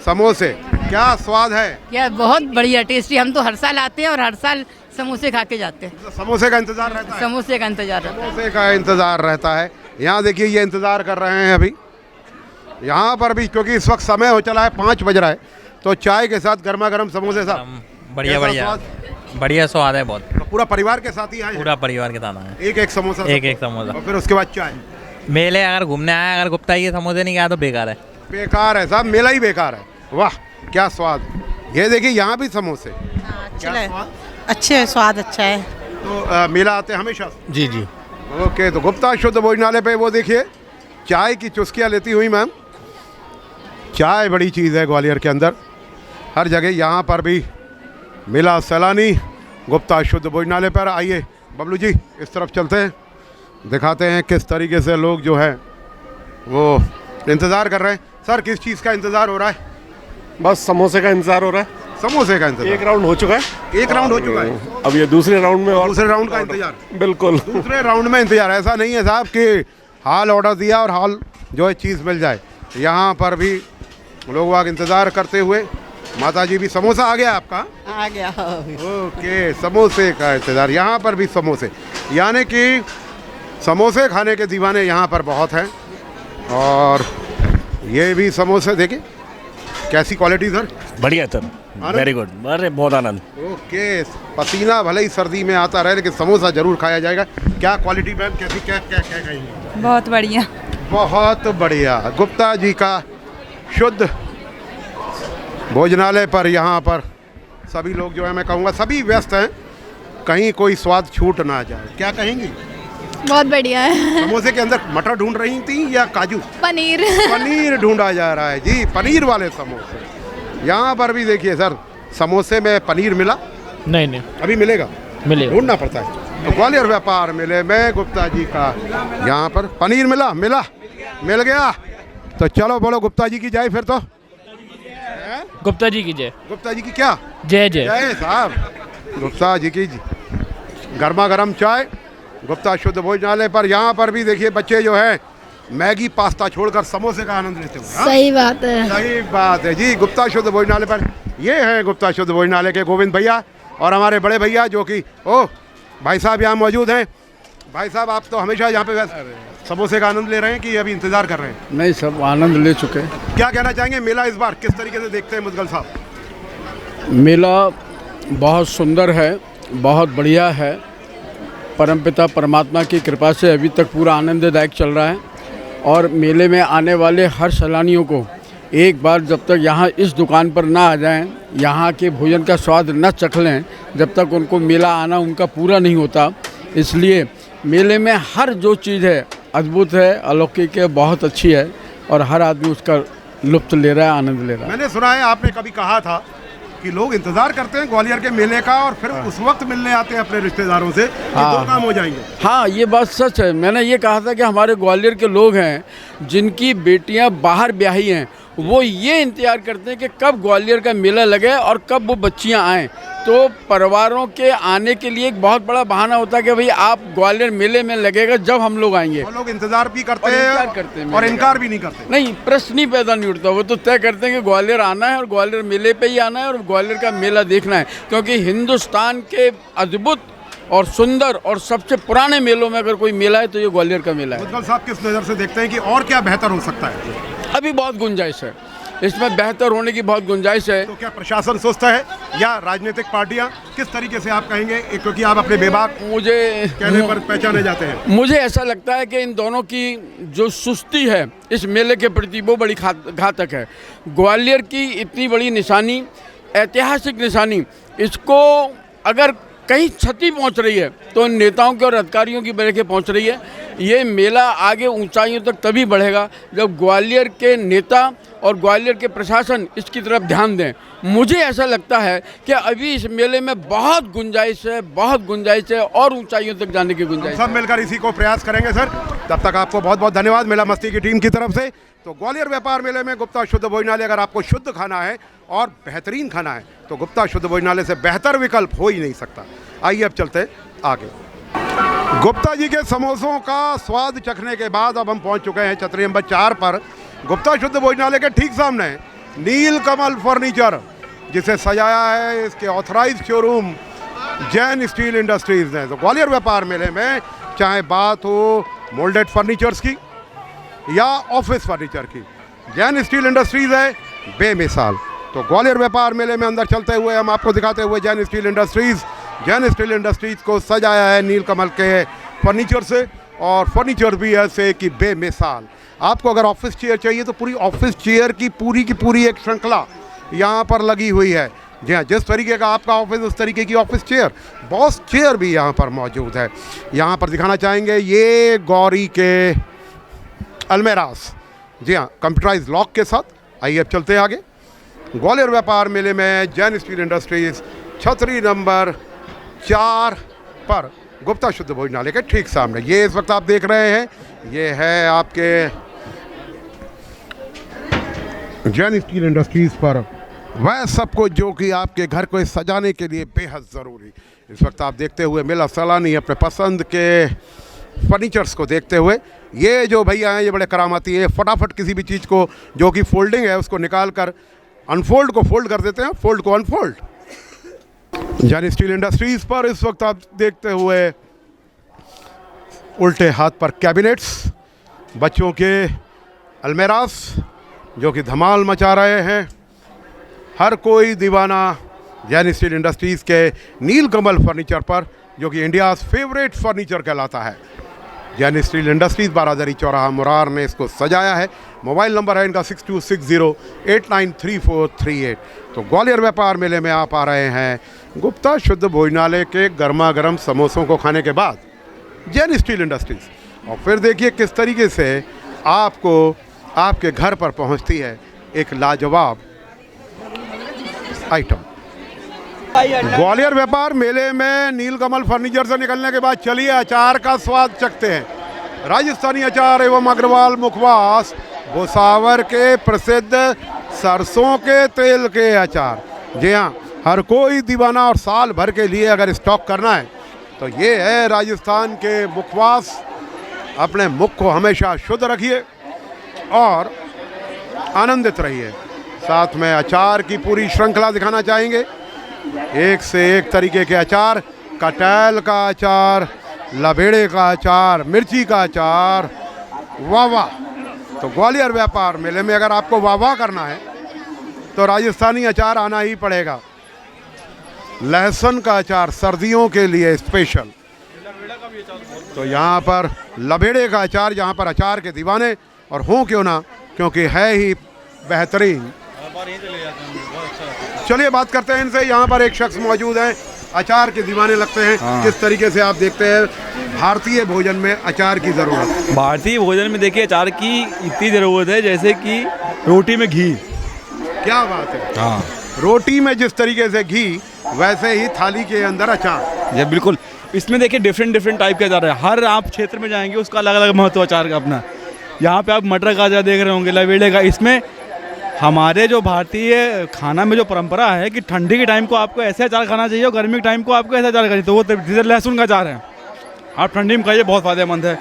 समोसे, क्या स्वाद है यार, बहुत बढ़िया टेस्टी। हम तो हर साल आते हैं और हर साल समोसे खा के जाते हैं। समोसे का इंतजार रहता है, समोसे का इंतजार रहता है। समोसे का इंतजार रहता है। यहाँ देखिए ये इंतजार कर रहे हैं अभी यहाँ पर भी, क्योंकि इस वक्त समय हो चला है 5 बज रहा है, तो चाय के साथ गर्मा गर्म समोसे साहब बढ़िया कैसा बढ़िया स्वाद? बढ़िया स्वाद है बहुत। तो पूरा परिवार के साथ ही आए हैं? पूरा परिवार के साथ आए हैं। एक एक समोसा, एक एक समोसा और फिर उसके बाद चाय। मेले अगर घूमने आया, अगर गुप्ता ये समोसे नहीं खाया तो बेकार है। बेकार है साहब, मेला ही बेकार है। वाह क्या स्वाद। ये देखिए यहाँ भी समोसे, क्या स्वाद? अच्छे स्वाद अच्छा है। तो मेला आते हैं हमेशा? जी जी। ओके, तो गुप्ता शुद्ध भोजनालय पे वो देखिए चाय की चुस्कियाँ लेती हुई मैम। चाय बड़ी चीज़ है ग्वालियर के अंदर हर जगह। यहाँ पर भी मिला सैलानी गुप्ता शुद्ध भोजनालय पर। आइए बबलू जी इस तरफ चलते हैं, दिखाते हैं किस तरीके से लोग जो है वो इंतज़ार कर रहे हैं। सर किस चीज़ का इंतज़ार हो रहा है? बस समोसे का इंतजार हो रहा है। समोसे का इंतज़ार। एक राउंड हो चुका है। एक राउंड हो चुका है, अब ये दूसरे राउंड में और दूसरे राउंड का इंतज़ार। बिल्कुल दूसरे राउंड में इंतज़ार। ऐसा नहीं है साहब कि हाल ऑर्डर दिया और हाल जो है चीज़ मिल जाए। यहाँ पर भी लोग वाग इंतज़ार करते हुए। माता जी भी समोसा आ गया आपका? आ गया। ओके, समोसे का इंतज़ार। यहाँ पर भी समोसे, यानी कि समोसे खाने के दीवाने यहाँ पर बहुत हैं। और ये भी समोसे देखिए कैसी क्वालिटी सर? बढ़िया सर, वेरी गुड। अरे बहुत आनंद। ओके, पसीना भले ही सर्दी में आता रहे लेकिन समोसा जरूर खाया जाएगा। क्या क्वालिटी मैम, कैसी, क्या क्या क्या कहेंगे? बहुत बढ़िया, बहुत बढ़िया। गुप्ता जी का शुद्ध भोजनालय पर यहाँ पर सभी लोग जो है, मैं कहूँगा सभी व्यस्त हैं, कहीं कोई स्वाद छूट ना जाए। क्या कहेंगी? बहुत बढ़िया है। समोसे के अंदर मटर ढूंढ रही थी या काजू? पनीर। पनीर ढूंढा जा रहा है जी, पनीर वाले समोसे। यहाँ पर भी देखिए सर, समोसे में पनीर मिला? नहीं अभी मिलेगा, मिलेगा, ढूंढना पड़ता है। तो ग्वालियर व्यापार मेले में गुप्ता जी का यहाँ पर पनीर मिल गया। तो चलो बोलो गुप्ता जी की जय। फिर तो गुप्ता जी की जय। गुप्ता जी की क्या जय जय जय साहब। गुप्ता जी की गर्मा गर्म चाय गुप्ता शुद्ध भोजनालय पर। यहाँ पर भी देखिए बच्चे जो है मैगी पास्ता छोड़कर समोसे का आनंद लेते हुए। सही बात है, सही बात है जी। गुप्ता शुद्ध भोजनालय पर ये है गुप्ता शुद्ध भोजनालय के गोविंद भैया और हमारे बड़े भैया जो कि भाई साहब यहाँ मौजूद हैं। भाई साहब आप तो हमेशा यहाँ पे समोसे का आनंद ले रहे हैं कि अभी इंतजार कर रहे हैं? नहीं, सब आनंद ले चुके हैं। क्या कहना चाहेंगे मेला इस बार किस तरीके से देखते हैं मुदगल साहब? मेला बहुत सुंदर है, बहुत बढ़िया है। परमपिता परमात्मा की कृपा से अभी तक पूरा आनंददायक चल रहा है और मेले में आने वाले हर सैलानियों को एक बार जब तक यहाँ इस दुकान पर ना आ जाएं यहाँ के भोजन का स्वाद न चख लें जब तक उनको मेला आना उनका पूरा नहीं होता। इसलिए मेले में हर जो चीज़ है अद्भुत है, अलौकिक है, बहुत अच्छी है और हर आदमी उसका लुत्फ़ ले रहा है, आनंद ले रहा है। मैंने सुना है आपने कभी कहा था कि लोग इंतजार करते हैं ग्वालियर के मेले का और फिर उस वक्त मिलने आते हैं अपने रिश्तेदारों से कि दो काम हो जाएंगे। हाँ, ये बात सच है। मैंने ये कहा था कि हमारे ग्वालियर के लोग हैं जिनकी बेटियां बाहर ब्याही हैं, वो ये इंतजार करते हैं कि कब ग्वालियर का मेला लगे और कब वो बच्चियां आएँ। तो परिवारों के आने के लिए एक बहुत बड़ा बहाना होता है कि भाई आप ग्वालियर मेले में लगेगा जब हम लोग आएंगे। लोग इंतजार भी करते हैं और इनकार भी नहीं करते। नहीं, प्रश्न ही पैदा नहीं उठता। वो तो तय करते हैं कि ग्वालियर आना है और ग्वालियर मेले पे ही आना है और ग्वालियर का मेला देखना है, क्योंकि हिंदुस्तान के अद्भुत और सुंदर और सबसे पुराने मेलों में अगर कोई मेला है तो ये ग्वालियर का मेला है। मुद्गल साहब किस नज़र से देखते हैं कि और क्या बेहतर हो सकता है? अभी बहुत गुंजाइश है, इसमें बेहतर होने की बहुत गुंजाइश है। तो क्या प्रशासन सुस्त है या राजनीतिक पार्टियां? किस तरीके से आप कहेंगे, क्योंकि आप अपने बेबाक मुझे कहने पर पहचाने जाते हैं। मुझे ऐसा लगता है कि इन दोनों की जो सुस्ती है इस मेले के प्रति वो बड़ी घातक है। ग्वालियर की इतनी बड़ी निशानी, ऐतिहासिक निशानी, इसको अगर कहीं क्षति पहुंच रही है तो नेताओं के और अधिकारियों की वजह से पहुंच रही है। ये मेला आगे ऊंचाइयों तक तभी बढ़ेगा जब ग्वालियर के नेता और ग्वालियर के प्रशासन इसकी तरफ ध्यान दें। मुझे ऐसा लगता है कि अभी इस मेले में बहुत गुंजाइश है और ऊंचाइयों तक जाने की गुंजाइश है। सब मिलकर इसी को प्रयास करेंगे सर। तब तक आपको बहुत बहुत धन्यवाद मेला मस्ती की टीम की तरफ से। तो ग्वालियर व्यापार मेले में गुप्ता शुद्ध भोजनालय, अगर आपको शुद्ध खाना है और बेहतरीन खाना है तो गुप्ता शुद्ध भोजनालय से बेहतर विकल्प हो ही नहीं सकता। आइए अब चलते आगे। गुप्ता जी के समोसों का स्वाद चखने के बाद अब हम पहुंच चुके हैं छतरी नंबर 4 पर। गुप्ता शुद्ध भोजनालय के ठीक सामने नीलकमल फर्नीचर, जिसे सजाया है इसके authorised showroom Jain steel industries ने। तो ग्वालियर व्यापार मेले में चाहे बात हो मोल्डेड फर्नीचर्स की या ऑफिस फर्नीचर की, जैन स्टील इंडस्ट्रीज़ है बेमिसाल। तो ग्वालियर व्यापार मेले में अंदर चलते हुए हम आपको दिखाते हुए जैन स्टील इंडस्ट्रीज़ को सजाया है नीलकमल के फर्नीचर से, और फर्नीचर भी ऐसे कि बेमिसाल। आपको अगर ऑफिस चेयर चाहिए तो पूरी ऑफिस चेयर की पूरी एक श्रृंखला यहाँ पर लगी हुई है। जी हाँ, जिस तरीके का आपका ऑफिस उस तरीके की ऑफिस चेयर, बॉस चेयर भी यहाँ पर मौजूद है। यहाँ पर दिखाना चाहेंगे ये गौरी के अलमेरास, जी हाँ, कंप्यूटराइज लॉक के साथ। आइए अब चलते हैं आगे। ग्वालियर व्यापार मेले में जैन स्टील इंडस्ट्रीज़ छतरी नंबर 4 पर गुप्ता शुद्ध भोजनालय के ठीक सामने। ये इस वक्त आप देख रहे हैं, ये है आपके जैन स्टील इंडस्ट्रीज़ पर वह सब कुछ जो कि आपके घर को सजाने के लिए बेहद ज़रूरी। इस वक्त आप देखते हुए मेला सैलानी अपने पसंद के फर्नीचर्स को देखते हुए, ये जो भैया हैं ये बड़े करामाती है, फटाफट किसी भी चीज़ को जो कि फोल्डिंग है उसको निकाल कर अनफोल्ड को फोल्ड कर देते हैं, फोल्ड को अनफोल्ड। जैन स्टील इंडस्ट्रीज़ पर इस वक्त आप देखते हुए उल्टे हाथ पर कैबिनेट्स, बच्चों के अलमेरास जो कि धमाल मचा रहे हैं। हर कोई दीवाना जैन स्टील इंडस्ट्रीज़ के नीलकमल फर्नीचर पर, जो कि इंडियाज़ फेवरेट फर्नीचर कहलाता है। जैन स्टील इंडस्ट्रीज़ बारादरी चौराहा मुरार ने इसको सजाया है। मोबाइल नंबर है इनका 6260893438। तो ग्वालियर व्यापार मेले में आप आ रहे हैं गुप्ता शुद्ध भोजनालय के गर्मा गर्म समोसों को खाने के बाद जैन स्टील इंडस्ट्रीज़, और फिर देखिए किस तरीके से आपको आपके घर पर पहुंचती है एक लाजवाब आइटम। ग्वालियर व्यापार मेले में नीलकमल फर्नीचर से निकलने के बाद चलिए अचार का स्वाद चखते हैं। राजस्थानी अचार एवं अग्रवाल मुखवास भुसावर के प्रसिद्ध सरसों के तेल के अचार। जी हाँ, हर कोई दीवाना, और साल भर के लिए अगर स्टॉक करना है तो ये है राजस्थान के मुखवास। अपने मुख को हमेशा शुद्ध रखिए और आनंदित रहिए। साथ में अचार की पूरी श्रृंखला दिखाना चाहेंगे, एक से एक तरीके के अचार, कटहल का अचार, लबेड़े का अचार, मिर्ची का अचार, वाह वाह। तो ग्वालियर व्यापार मेले में अगर आपको वाह वाह करना है तो राजस्थानी अचार आना ही पड़ेगा। लहसुन का अचार सर्दियों के लिए स्पेशल। तो यहाँ पर लबेड़े का अचार, यहाँ पर अचार के दीवाने और हों क्यों ना, क्योंकि है ही बेहतरीन। चलिए बात करते हैं इनसे। यहाँ पर एक शख्स मौजूद हैं, अचार के दीवाने लगते हैं। किस तरीके से आप देखते हैं भारतीय भोजन में अचार की ज़रूरत? भारतीय भोजन में देखिए अचार की इतनी ज़रूरत है जैसे कि रोटी में घी। क्या बात है। हाँ, रोटी में जिस तरीके से घी, वैसे ही थाली के अंदर अचार। ये बिल्कुल। इसमें देखिए डिफरेंट टाइप के अचार है। हर आप क्षेत्र में जाएंगे उसका अलग अलग महत्व अचार का अपना। यहाँ पे आप मटर का अचार देख रहे होंगे, लवेड़े का। इसमें हमारे जो भारतीय खाना में जो परंपरा है कि ठंडी के टाइम को आपको ऐसे अचार खाना चाहिए और गर्मी के टाइम को आपको ऐसे अचार खाना चाहिए, तो वो जैसे लहसुन का अचार है, आप ठंडी में खाइए, बहुत फ़ायदेमंद है।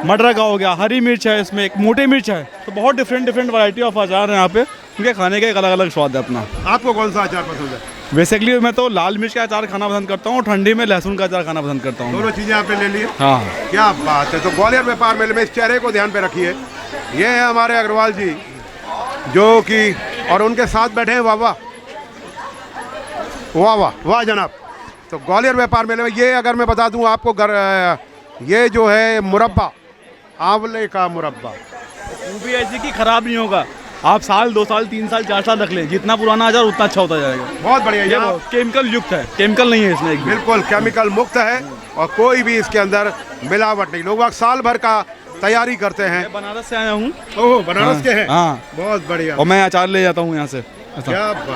मटर का हो गया, हरी मिर्च है, इसमें एक मोटी मिर्च है, तो बहुत डिफरेंट वैरायटी ऑफ अचार है यहाँ पे। उनके खाने का एक अलग अलग स्वाद है अपना। आपको कौन सा अचार पसंद है? बेसिकली मैं तो लाल मिर्च का अचार खाना पसंद करता हूँ और ठंडी में लहसुन का अचार खाना पसंद करता हूँ। दोनों चीज़ें आपने ले ली? हाँ। क्या बात है। तो ग्वालियर व्यापार मेले में इस चेहरे को ध्यान पे रखिए। ये है हमारे अग्रवाल जी, जो कि और उनके साथ बैठे हैं वाह वाह वाह वाह वाह जनाब। तो ग्वालियर व्यापार मेले में ये अगर मैं बता दूं आपको, ये जो है मुरब्बा, आंवले का मुरब्बा, वो भी ऐसी कि ख़राब नहीं होगा। आप साल 2 साल 3 साल 4 साल रख ले, जितना पुराना अचार उतना अच्छा होता जाएगा। बहुत बढ़िया। ये केमिकल युक्त है, केमिकल नहीं है इसमें एक भी। बिल्कुल केमिकल मुक्त है और कोई भी इसके अंदर मिलावट नहीं। लोग साल भर का तैयारी करते हैं। बनारस से आया हूँ। ओह, बनारस के हैं। हाँ, बहुत बढ़िया। और मैं अचार ले जाता हूँ यहाँ से। क्या बात।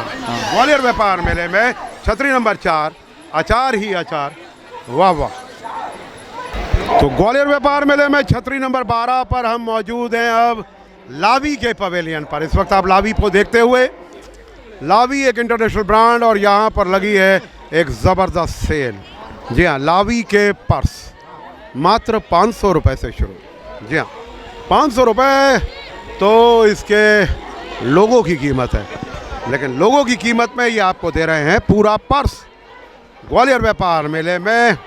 ग्वालियर व्यापार मेले में छतरी नंबर 4, अचार ही अचार। वाह वाह। तो ग्वालियर व्यापार मेले में छतरी नंबर 12 पर हम मौजूद हैं अब लावी के पवेलियन पर। इस वक्त आप लावी को देखते हुए, लावी एक इंटरनेशनल ब्रांड और यहाँ पर लगी है एक ज़बरदस्त सेल। जी हाँ, लावी के पर्स मात्र 500 रुपये से शुरू। जी हाँ, 500 रुपये तो इसके लोगों की कीमत है, लेकिन लोगों की कीमत में ये आपको दे रहे हैं पूरा पर्स। ग्वालियर व्यापार मेले में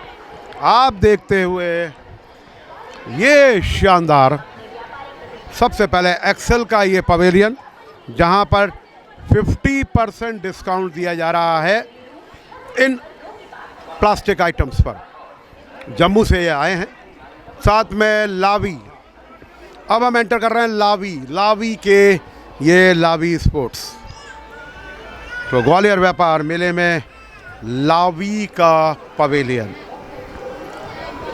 आप देखते हुए ये शानदार, सबसे पहले एक्सेल का ये पवेलियन, जहां पर 50% डिस्काउंट दिया जा रहा है इन प्लास्टिक आइटम्स पर। जम्मू से ये आए हैं, साथ में लावी। अब हम एंटर कर रहे हैं लावी के ये लावी स्पोर्ट्स। तो ग्वालियर व्यापार मेले में लावी का पवेलियन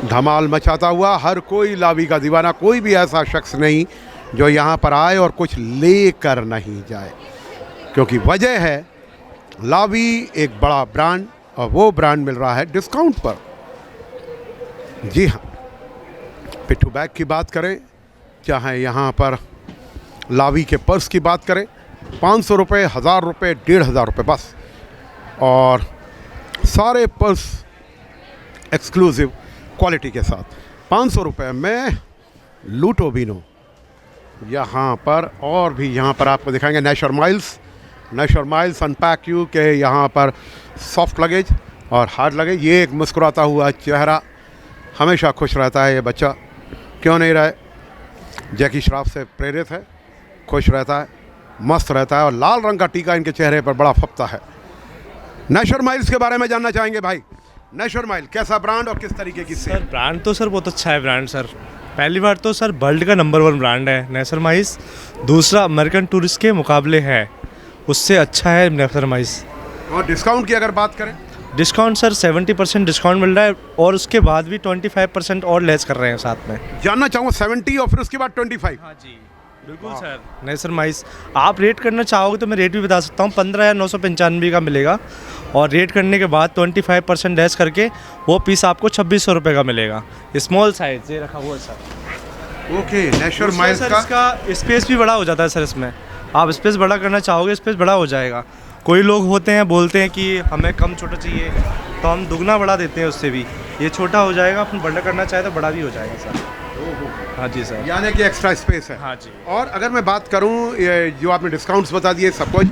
धमाल मचाता हुआ। हर कोई लावी का दीवाना, कोई भी ऐसा शख्स नहीं जो यहाँ पर आए और कुछ ले कर नहीं जाए, क्योंकि वजह है लावी एक बड़ा ब्रांड और वो ब्रांड मिल रहा है डिस्काउंट पर। जी हाँ, पिट्ठू बैग की बात करें, चाहे यहाँ पर लावी के पर्स की बात करें, 500 रुपये, 1000 रुपये, 1500 रुपये बस। और सारे पर्स एक्सक्लूसिव क्वालिटी के साथ 500 रुपये में लूटो बीनो। यहाँ पर और भी यहाँ पर आपको दिखाएंगे नेशर माइल्स अनपैक यू के यहाँ पर सॉफ्ट लगेज और हार्ड लगेज। ये एक मुस्कुराता हुआ चेहरा, हमेशा खुश रहता है ये बच्चा, क्यों नहीं रहे। जैकी श्रॉफ से प्रेरित है, खुश रहता है, मस्त रहता है और लाल रंग का टीका इनके चेहरे पर बड़ा फपता है। नेशर माइल्स के बारे में जानना चाहेंगे भाई। नेशर माइल कैसा ब्रांड और किस तरीके की सेल? सर ब्रांड तो सर बहुत अच्छा है ब्रांड सर। पहली बार तो सर वर्ल्ड का नंबर 1 ब्रांड है नेशर माइल्स। दूसरा अमेरिकन टूरिस्ट के मुकाबले है, उससे अच्छा है नेशर माइल्स। और डिस्काउंट की अगर बात करें, डिस्काउंट सर 70% डिस्काउंट मिल रहा है और उसके बाद भी 25% और लेस कर रहे हैं साथ में। जानना चाहूँगा 70 और फिर उसके बाद 25? हाँ जी बिल्कुल सर। नेशर माइल्स आप रेट करना चाहोगे तो मैं रेट भी बता सकता हूँ, 15,995 का मिलेगा और रेट करने के बाद 25% लेस करके वो पीस आपको 2600 रुपये का मिलेगा। स्मॉल साइज ये रखा हुआ है सर। ओके, नेशर माइल्स सर इसका स्पेस भी बड़ा हो जाता है सर। इसमें आप स्पेस बड़ा करना चाहोगे, स्पेस बड़ा हो जाएगा। कोई लोग होते हैं बोलते हैं कि हमें कम छोटा चाहिए, तो हम दुगना बड़ा देते हैं उससे भी। ये छोटा हो जाएगा, फिर बड़ा करना चाहे तो बड़ा भी हो जाएगा सर। हाँ जी सर, यानी कि एक्स्ट्रा स्पेस है। हाँ जी। और अगर मैं बात करूँ, ये जो आपने डिस्काउंट्स बता दिए सब कुछ,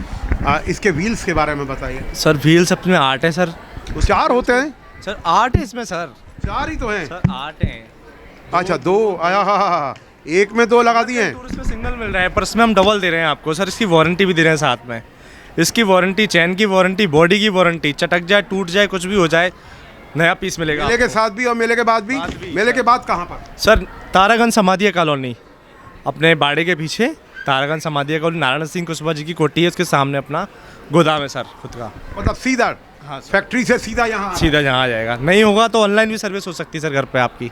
इसके व्हील्स के बारे में बताइए सर। व्हील्स अपने 8 है सर। 4 होते हैं सर? 8 है इसमें सर। 4 ही तो हैं सर? 8 हैं। अच्छा 2 आया, हाँ, एक में 2 लगा दिए हैं। इसमें सिग्नल मिल रहा है पर इसमें हम डबल दे रहे हैं आपको सर। इसकी वारंटी भी दे रहे हैं साथ में। इसकी वारंटी, चैन की वारंटी, बॉडी की वारंटी, चटक जाए, टूट जाए, कुछ भी हो जाए, नया पीस मिलेगा। मेले के साथ भी और मेले के बाद भी। मेले के बाद कहाँ पर? सर तारागंज समाधिया कॉलोनी, अपने बाड़े के पीछे तारागंज समाधि का नारायण सिंह कुशवाहा जी की कोठी है, उसके सामने अपना गोदाम है सर खुद का। मतलब सीधा हाँ फैक्ट्री से सीधा यहाँ सीधा जहाँ आ जाएगा। नहीं होगा तो ऑनलाइन भी सर्विस हो सकती है सर घर पे आपकी।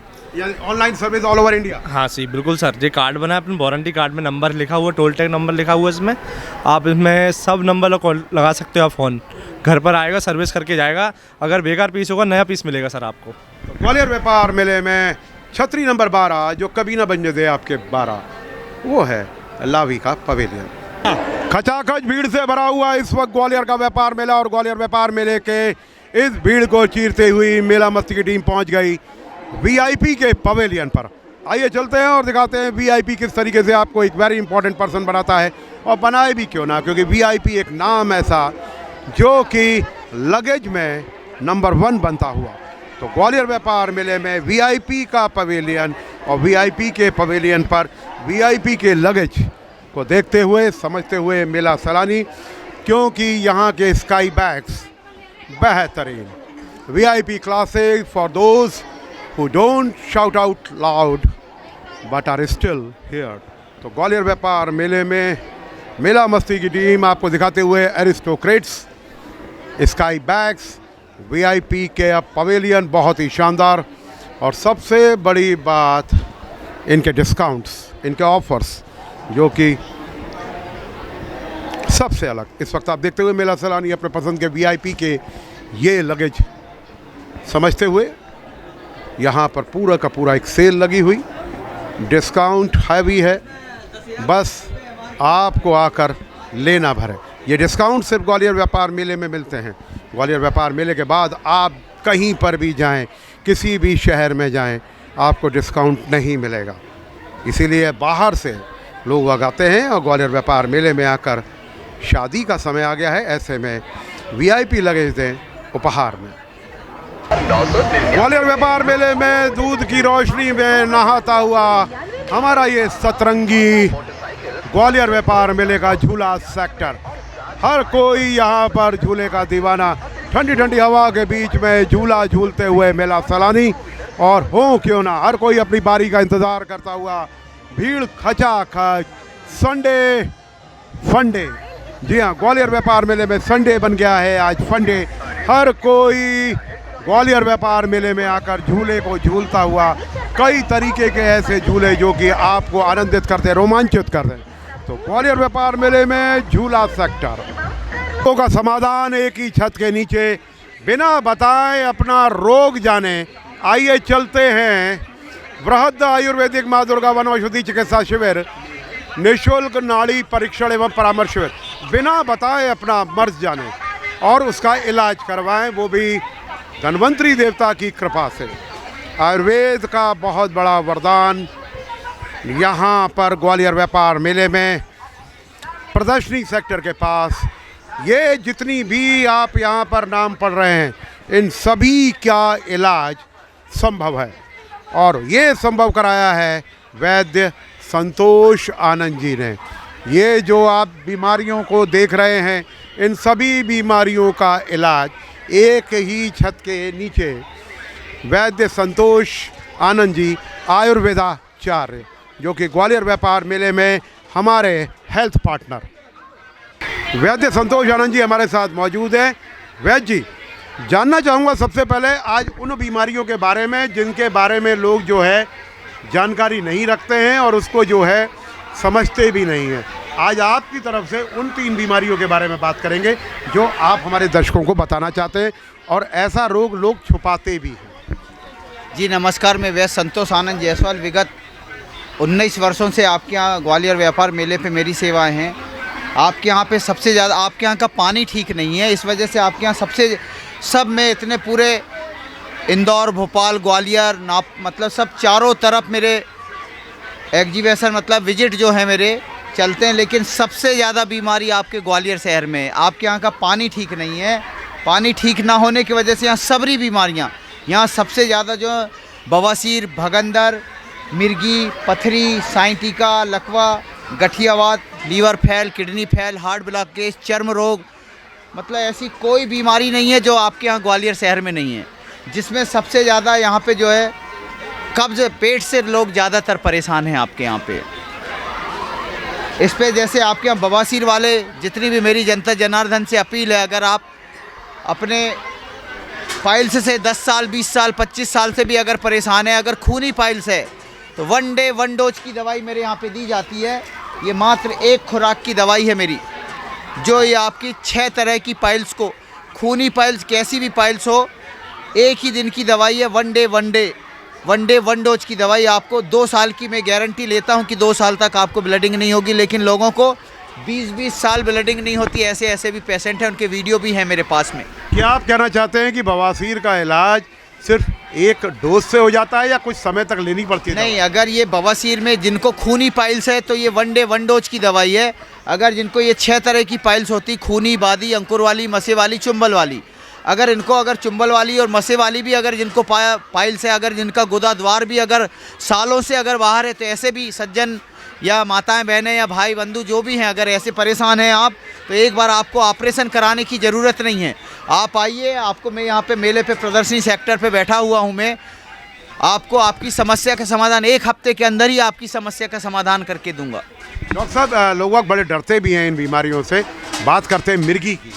Online service all over India. हाँ सी बिल्कुल सर, ये कार्ड बना है अपने वारंटी कार्ड में, नंबर लिखा हुआ, टोल टैग नंबर लिखा हुआ है इसमें। आप इसमें सब नंबर लगा सकते हो आप, फ़ोन घर पर आएगा, सर्विस करके जाएगा। अगर बेकार पीस होगा नया पीस मिलेगा सर आपको। ग्वालियर व्यापार मेले में छतरी नंबर 12 जो कभी ना बन जाए आपके 12, वो है लावी का पवेलियन। खचाखच भीड़ से भरा हुआ इस वक्त ग्वालियर का व्यापार मेला, और ग्वालियर व्यापार मेले के इस भीड़ को चीरते हुई मेला मस्ती की टीम पहुंच गई वीआईपी के पवेलियन पर। आइए चलते हैं और दिखाते हैं वीआईपी किस तरीके से आपको एक वेरी इंपॉर्टेंट पर्सन बनाता है, और बनाए भी क्यों ना, क्योंकि वीआईपी एक नाम ऐसा जो कि लगेज में नंबर 1 बनता हुआ। तो ग्वालियर व्यापार मेले में वीआईपी का पवेलियन, और वीआईपी के पवेलियन पर वीआईपी के लगेज को देखते हुए समझते हुए मेला सैलानी, क्योंकि यहाँ के स्काई बैग्स बेहतरीन VIP classes for those who don't shout out loud but are still here. तो ग्वालियर व्यापार मेले में मेला मस्ती की टीम आपको दिखाते हुए एरिस्टोक्रेट्स, स्काई बैग्स, वीआईपी के पवेलियन बहुत ही शानदार, और सबसे बड़ी बात इनके डिस्काउंट्स, इनके ऑफर्स जो कि सबसे अलग। इस वक्त आप देखते हुए मेला सैलानी अपने पसंद के वीआईपी के ये लगेज समझते हुए, यहाँ पर पूरा का पूरा एक सेल लगी हुई, डिस्काउंट हैवी है, बस आपको आकर लेना भरे। ये डिस्काउंट सिर्फ ग्वालियर व्यापार मेले में मिलते हैं। ग्वालियर व्यापार मेले के बाद आप कहीं पर भी जाएं, किसी भी शहर में जाएं, आपको डिस्काउंट नहीं मिलेगा। इसीलिए बाहर से लोग आते हैं और ग्वालियर व्यापार मेले में आकर, शादी का समय आ गया है, ऐसे में वीआईपी लगेज दें उपहार में। ग्वालियर व्यापार मेले में दूध की रोशनी में नहाता हुआ हमारा ये सतरंगी ग्वालियर व्यापार मेले का झूला सेक्टर। हर कोई यहाँ पर झूले का दीवाना, ठंडी ठंडी हवा के बीच में झूला झूलते हुए मेला सैलानी, और हो क्यों ना हर कोई अपनी बारी का इंतज़ार करता हुआ। भीड़ खचाखच, संडे फंडे, जी हाँ, ग्वालियर व्यापार मेले में संडे बन गया है आज फंडे। हर कोई ग्वालियर व्यापार मेले में आकर झूले को झूलता हुआ, कई तरीके के ऐसे झूले जो कि आपको आनंदित करते, रोमांचित करते। तो ग्वालियर व्यापार मेले में झूला सेक्टर, लोगों का समाधान एक ही छत के नीचे, बिना बताए अपना रोग जाने। आइए चलते हैं बृहद आयुर्वेदिक माँ दुर्गा वन औषधि चिकित्सा शिविर, निःशुल्क नाड़ी परीक्षण एवं परामर्श शिविर। बिना बताए अपना मर्ज जाने और उसका इलाज करवाएं, वो भी धन्वंतरी देवता की कृपा से। आयुर्वेद का बहुत बड़ा वरदान यहाँ पर ग्वालियर व्यापार मेले में प्रदर्शनी सेक्टर के पास, ये जितनी भी आप यहाँ पर नाम पढ़ रहे हैं, इन सभी का इलाज संभव है, और ये संभव कराया है वैद्य संतोष आनंद जी ने। ये जो आप बीमारियों को देख रहे हैं, इन सभी बीमारियों का इलाज एक ही छत के नीचे वैद्य संतोष आनंद जी आयुर्वेदाचार्य, जो कि ग्वालियर व्यापार मेले में हमारे हेल्थ पार्टनर वैद्य संतोष आनंद जी हमारे साथ मौजूद हैं। वैद्य जी, जानना चाहूँगा सबसे पहले आज उन बीमारियों के बारे में जिनके बारे में लोग जो है जानकारी नहीं रखते हैं और उसको जो है समझते भी नहीं हैं। आज आपकी तरफ से उन 3 बीमारियों के बारे में बात करेंगे जो आप हमारे दर्शकों को बताना चाहते हैं, और ऐसा रोग लोग छुपाते भी हैं। जी नमस्कार, मैं वैद्य संतोष आनंद जायसवाल। विगत 19 वर्षों से आपके यहाँ ग्वालियर व्यापार मेले पे मेरी सेवाएं हैं। आपके यहाँ पे सबसे ज़्यादा, आपके यहाँ का पानी ठीक नहीं है, इस वजह से आपके यहाँ सब में इतने पूरे इंदौर, भोपाल, ग्वालियर, मतलब सब चारों तरफ मेरे एग्जीबिशन मतलब विजिट जो है मेरे चलते हैं, लेकिन सबसे ज़्यादा बीमारी आपके ग्वालियर शहर में है। आपके यहाँ का पानी ठीक नहीं है। पानी ठीक ना होने की वजह से यहाँ सबरी बीमारियाँ, यहाँ सबसे ज़्यादा जो बवासीर, भगंदर, मिर्गी, पथरी, साइटिका, लकवा, गठियावात, liver fail, kidney fail, heart blockage, चर्म रोग, मतलब ऐसी कोई बीमारी नहीं है जो आपके यहाँ ग्वालियर शहर में नहीं है। जिसमें सबसे ज़्यादा यहाँ पे जो है कब्ज़, पेट से लोग ज़्यादातर परेशान हैं आपके यहाँ पे। इस पे जैसे आपके यहाँ बवासीर वाले, जितनी भी मेरी जनता जनार्दन से अपील है, अगर आप अपने पाइल्स से 10 साल 20 साल 25 साल से भी अगर परेशान है, अगर खूनी पाइल्स है, तो 1 डे 1 डोज की दवाई मेरे यहाँ पे दी जाती है। ये मात्र एक खुराक की दवाई है मेरी, जो ये आपकी 6 तरह की पाइल्स को, खूनी पाइल्स कैसी भी पाइल्स हो, एक ही दिन की दवाई है। 1 डे 1 डोज की दवाई आपको 2 साल की मैं गारंटी लेता हूँ कि 2 साल तक आपको ब्लीडिंग नहीं होगी। लेकिन लोगों को 20-20 साल ब्लीडिंग नहीं होती, ऐसे भी पेशेंट हैं, उनके वीडियो भी हैं मेरे पास में। क्या आप कहना चाहते हैं कि बवासीर का इलाज सिर्फ एक डोज से हो जाता है या कुछ समय तक लेनी पड़ती है? नहीं, अगर ये बवासीर में जिनको खूनी पाइल्स है तो ये 1 डे 1 डोज की दवाई है। अगर जिनको ये 6 तरह की पाइल्स होती, खूनी, बादी, अंकुर वाली, मसे वाली, चुंबल वाली, अगर इनको अगर चुंबल वाली और मसे वाली भी अगर जिनको पाइल्स है, अगर जिनका गुदा द्वार भी अगर सालों से अगर बाहर है, तो ऐसे भी सज्जन या माताएं बहनें या भाई बंधु जो भी हैं, अगर ऐसे परेशान हैं आप, तो एक बार आपको ऑपरेशन कराने की ज़रूरत नहीं है। आप आइए, आपको मैं यहाँ पे मेले पे प्रदर्शनी सेक्टर पे बैठा हुआ हूँ मैं, आपको आपकी समस्या का समाधान 1 हफ्ते के अंदर ही आपकी समस्या का समाधान करके दूंगा। डॉक्टर साहब, लोग बड़े डरते भी हैं इन बीमारियों से। बात करते हैं मिर्गी की।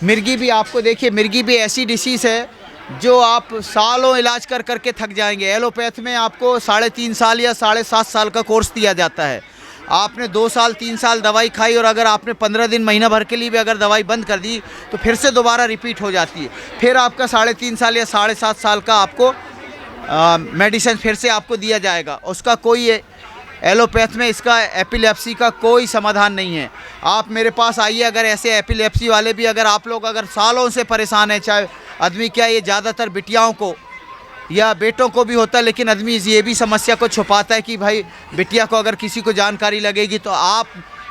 मिर्गी भी आपको देखिए, मिर्गी भी ऐसी डिसीज़ है जो आप सालों इलाज कर करके थक जाएंगे। एलोपैथ में आपको 3.5 साल या 7.5 साल का कोर्स दिया जाता है। आपने 2 साल 3 साल दवाई खाई और अगर आपने 15 दिन महीना भर के लिए भी अगर दवाई बंद कर दी तो फिर से दोबारा रिपीट हो जाती है। फिर आपका 3.5 साल या 7.5 साल का आपको मेडिसिन फिर से आपको दिया जाएगा। उसका कोई एलोपैथ में इसका एपिलेप्सी का कोई समाधान नहीं है। आप मेरे पास आइए, अगर ऐसे एपिलेप्सी वाले भी अगर आप लोग अगर सालों से परेशान हैं, चाहे आदमी क्या, ये ज़्यादातर बिटियाओं को या बेटों को भी होता है, लेकिन आदमी ये भी समस्या को छुपाता है कि भाई बिटिया को अगर किसी को जानकारी लगेगी, तो आप,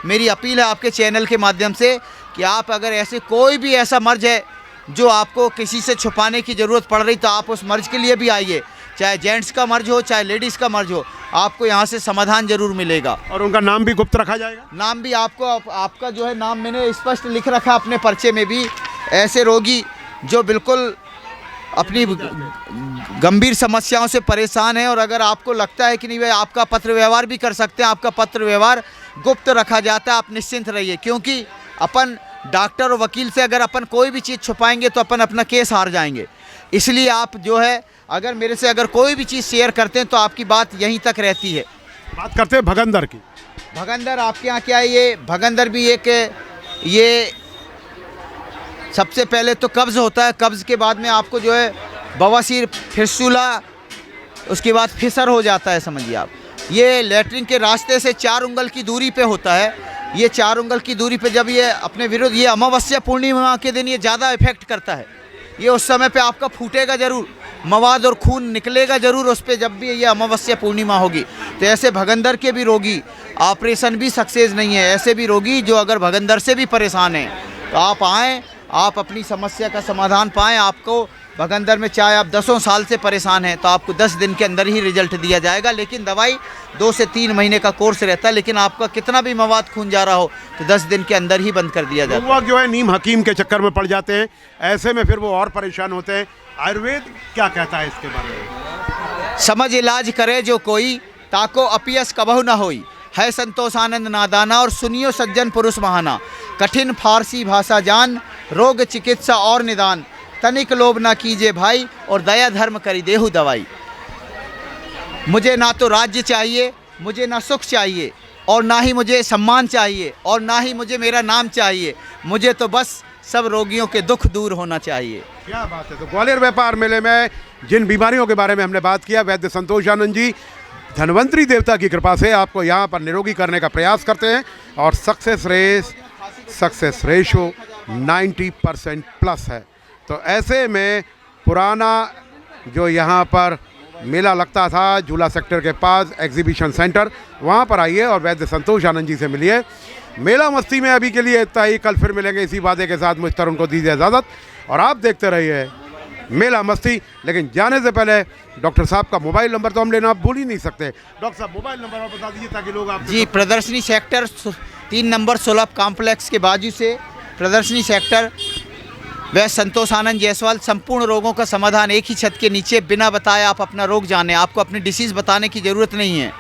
मेरी अपील है आपके चैनल के माध्यम से कि आप अगर ऐसे कोई भी ऐसा मर्ज है जो आपको किसी से छुपाने की ज़रूरत पड़ रही, तो आप उस मर्ज के लिए भी आइए। चाहे जेंट्स का मर्ज हो, चाहे लेडीज़ का मर्ज हो, आपको यहाँ से समाधान जरूर मिलेगा। और उनका नाम भी गुप्त रखा जाएगा? नाम भी आपको, आपका जो है नाम मैंने स्पष्ट लिख रखा अपने पर्चे में भी। ऐसे रोगी जो बिल्कुल अपनी गंभीर समस्याओं से परेशान है, और अगर आपको लगता है कि नहीं भाई, आपका पत्र व्यवहार भी कर सकते हैं। आपका पत्र व्यवहार गुप्त रखा जाता है, आप निश्चिंत रहिए, क्योंकि अपन डॉक्टर और वकील से अगर अपन कोई भी चीज़ छुपाएंगे तो अपन अपना केस हार जाएंगे। इसलिए आप जो है, अगर मेरे से अगर कोई भी चीज़ शेयर करते हैं तो आपकी बात यहीं तक रहती है। बात करते हैं भगंदर की। भगंदर आपके यहाँ क्या है? ये भगंदर भी एक, ये सबसे पहले तो कब्ज़ होता है, कब्ज़ के बाद में आपको जो है बवासीर, फिस्टुला, उसके बाद फिसर हो जाता है, समझिए आप। ये लैट्रिन के रास्ते से 4 उंगल की दूरी पे होता है। ये 4 उंगल की दूरी पे जब ये अपने विरुद्ध, ये अमावस्या पूर्णिमा के दिन ये ज़्यादा इफेक्ट करता है। ये उस समय पे आपका फूटेगा ज़रूर, मवाद और खून निकलेगा ज़रूर उस पर, जब भी ये अमावस्या पूर्णिमा होगी। तो ऐसे भगंदर के भी रोगी, ऑपरेशन भी सक्सेस नहीं है, ऐसे भी रोगी जो अगर भगंदर से भी परेशान हैं, तो आप आएँ, आप अपनी समस्या का समाधान पाएँ। आपको भगंदर में चाहे आप 10 साल से परेशान हैं, तो आपको 10 दिन के अंदर ही रिजल्ट दिया जाएगा। लेकिन दवाई 2 से 3 महीने का कोर्स रहता है, लेकिन आपका कितना भी मवाद खून जा रहा हो तो 10 दिन के अंदर ही बंद कर दिया जाता है। लोग जो है नीम हकीम के चक्कर में पड़ जाते हैं, ऐसे में फिर वो और परेशान होते हैं। आयुर्वेद क्या कहता है इसके बारे में? समझ इलाज करे जो कोई, ताको अपियस कबहु न होई, है संतोष आनंद नादाना, और सुनियो सज्जन पुरुष महाना, कठिन फारसी भाषा जान, रोग चिकित्सा और निदान, तनिक लोभ ना कीजिए भाई, और दया धर्म करी देहु दवाई। मुझे ना तो राज्य चाहिए, मुझे ना सुख चाहिए, और ना ही मुझे सम्मान चाहिए, और ना ही मुझे मेरा नाम चाहिए। मुझे तो बस सब रोगियों के दुख दूर होना चाहिए। क्या बात है। तो ग्वालियर व्यापार मेले में जिन बीमारियों के बारे में हमने बात किया, वैद्य संतोष आनंद जी धन्वंतरी देवता की कृपा से आपको यहाँ पर निरोगी करने का प्रयास करते हैं, और सक्सेस रेशो 90% प्लस है। तो ऐसे में पुराना जो यहाँ पर मेला लगता था झूला सेक्टर के पास, एग्जीबिशन सेंटर, वहाँ पर आइए और वैद्य संतोष आनंद जी से मिलिए। मेला मस्ती में अभी के लिए इतना ही, कल फिर मिलेंगे इसी वादे के साथ। मुझ तरुण को दीजिए इजाज़त, और आप देखते रहिए मेला मस्ती। लेकिन जाने से पहले डॉक्टर साहब का मोबाइल नंबर तो हम लेना भूल ही नहीं सकते। डॉक्टर साहब मोबाइल नंबर आप बता दीजिए ताकि लोग आप जी, प्रदर्शनी सेक्टर 3 नंबर सुलभ कॉम्प्लेक्स के बाजू से प्रदर्शनी सेक्टर, वैद्य संतोष आनंद जायसवाल। संपूर्ण रोगों का समाधान एक ही छत के नीचे, बिना बताए आप अपना रोग जाने। आपको अपनी डिसीज़ बताने की ज़रूरत नहीं है।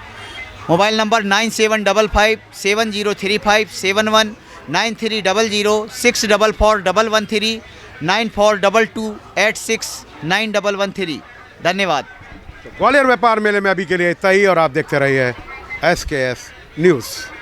Mobile number 9755703571 9300644113 9422869113। धन्यवाद। ग्वालियर व्यापार मेले में अभी के लिए इतना ही और आप देखते रहिए SKS न्यूज़।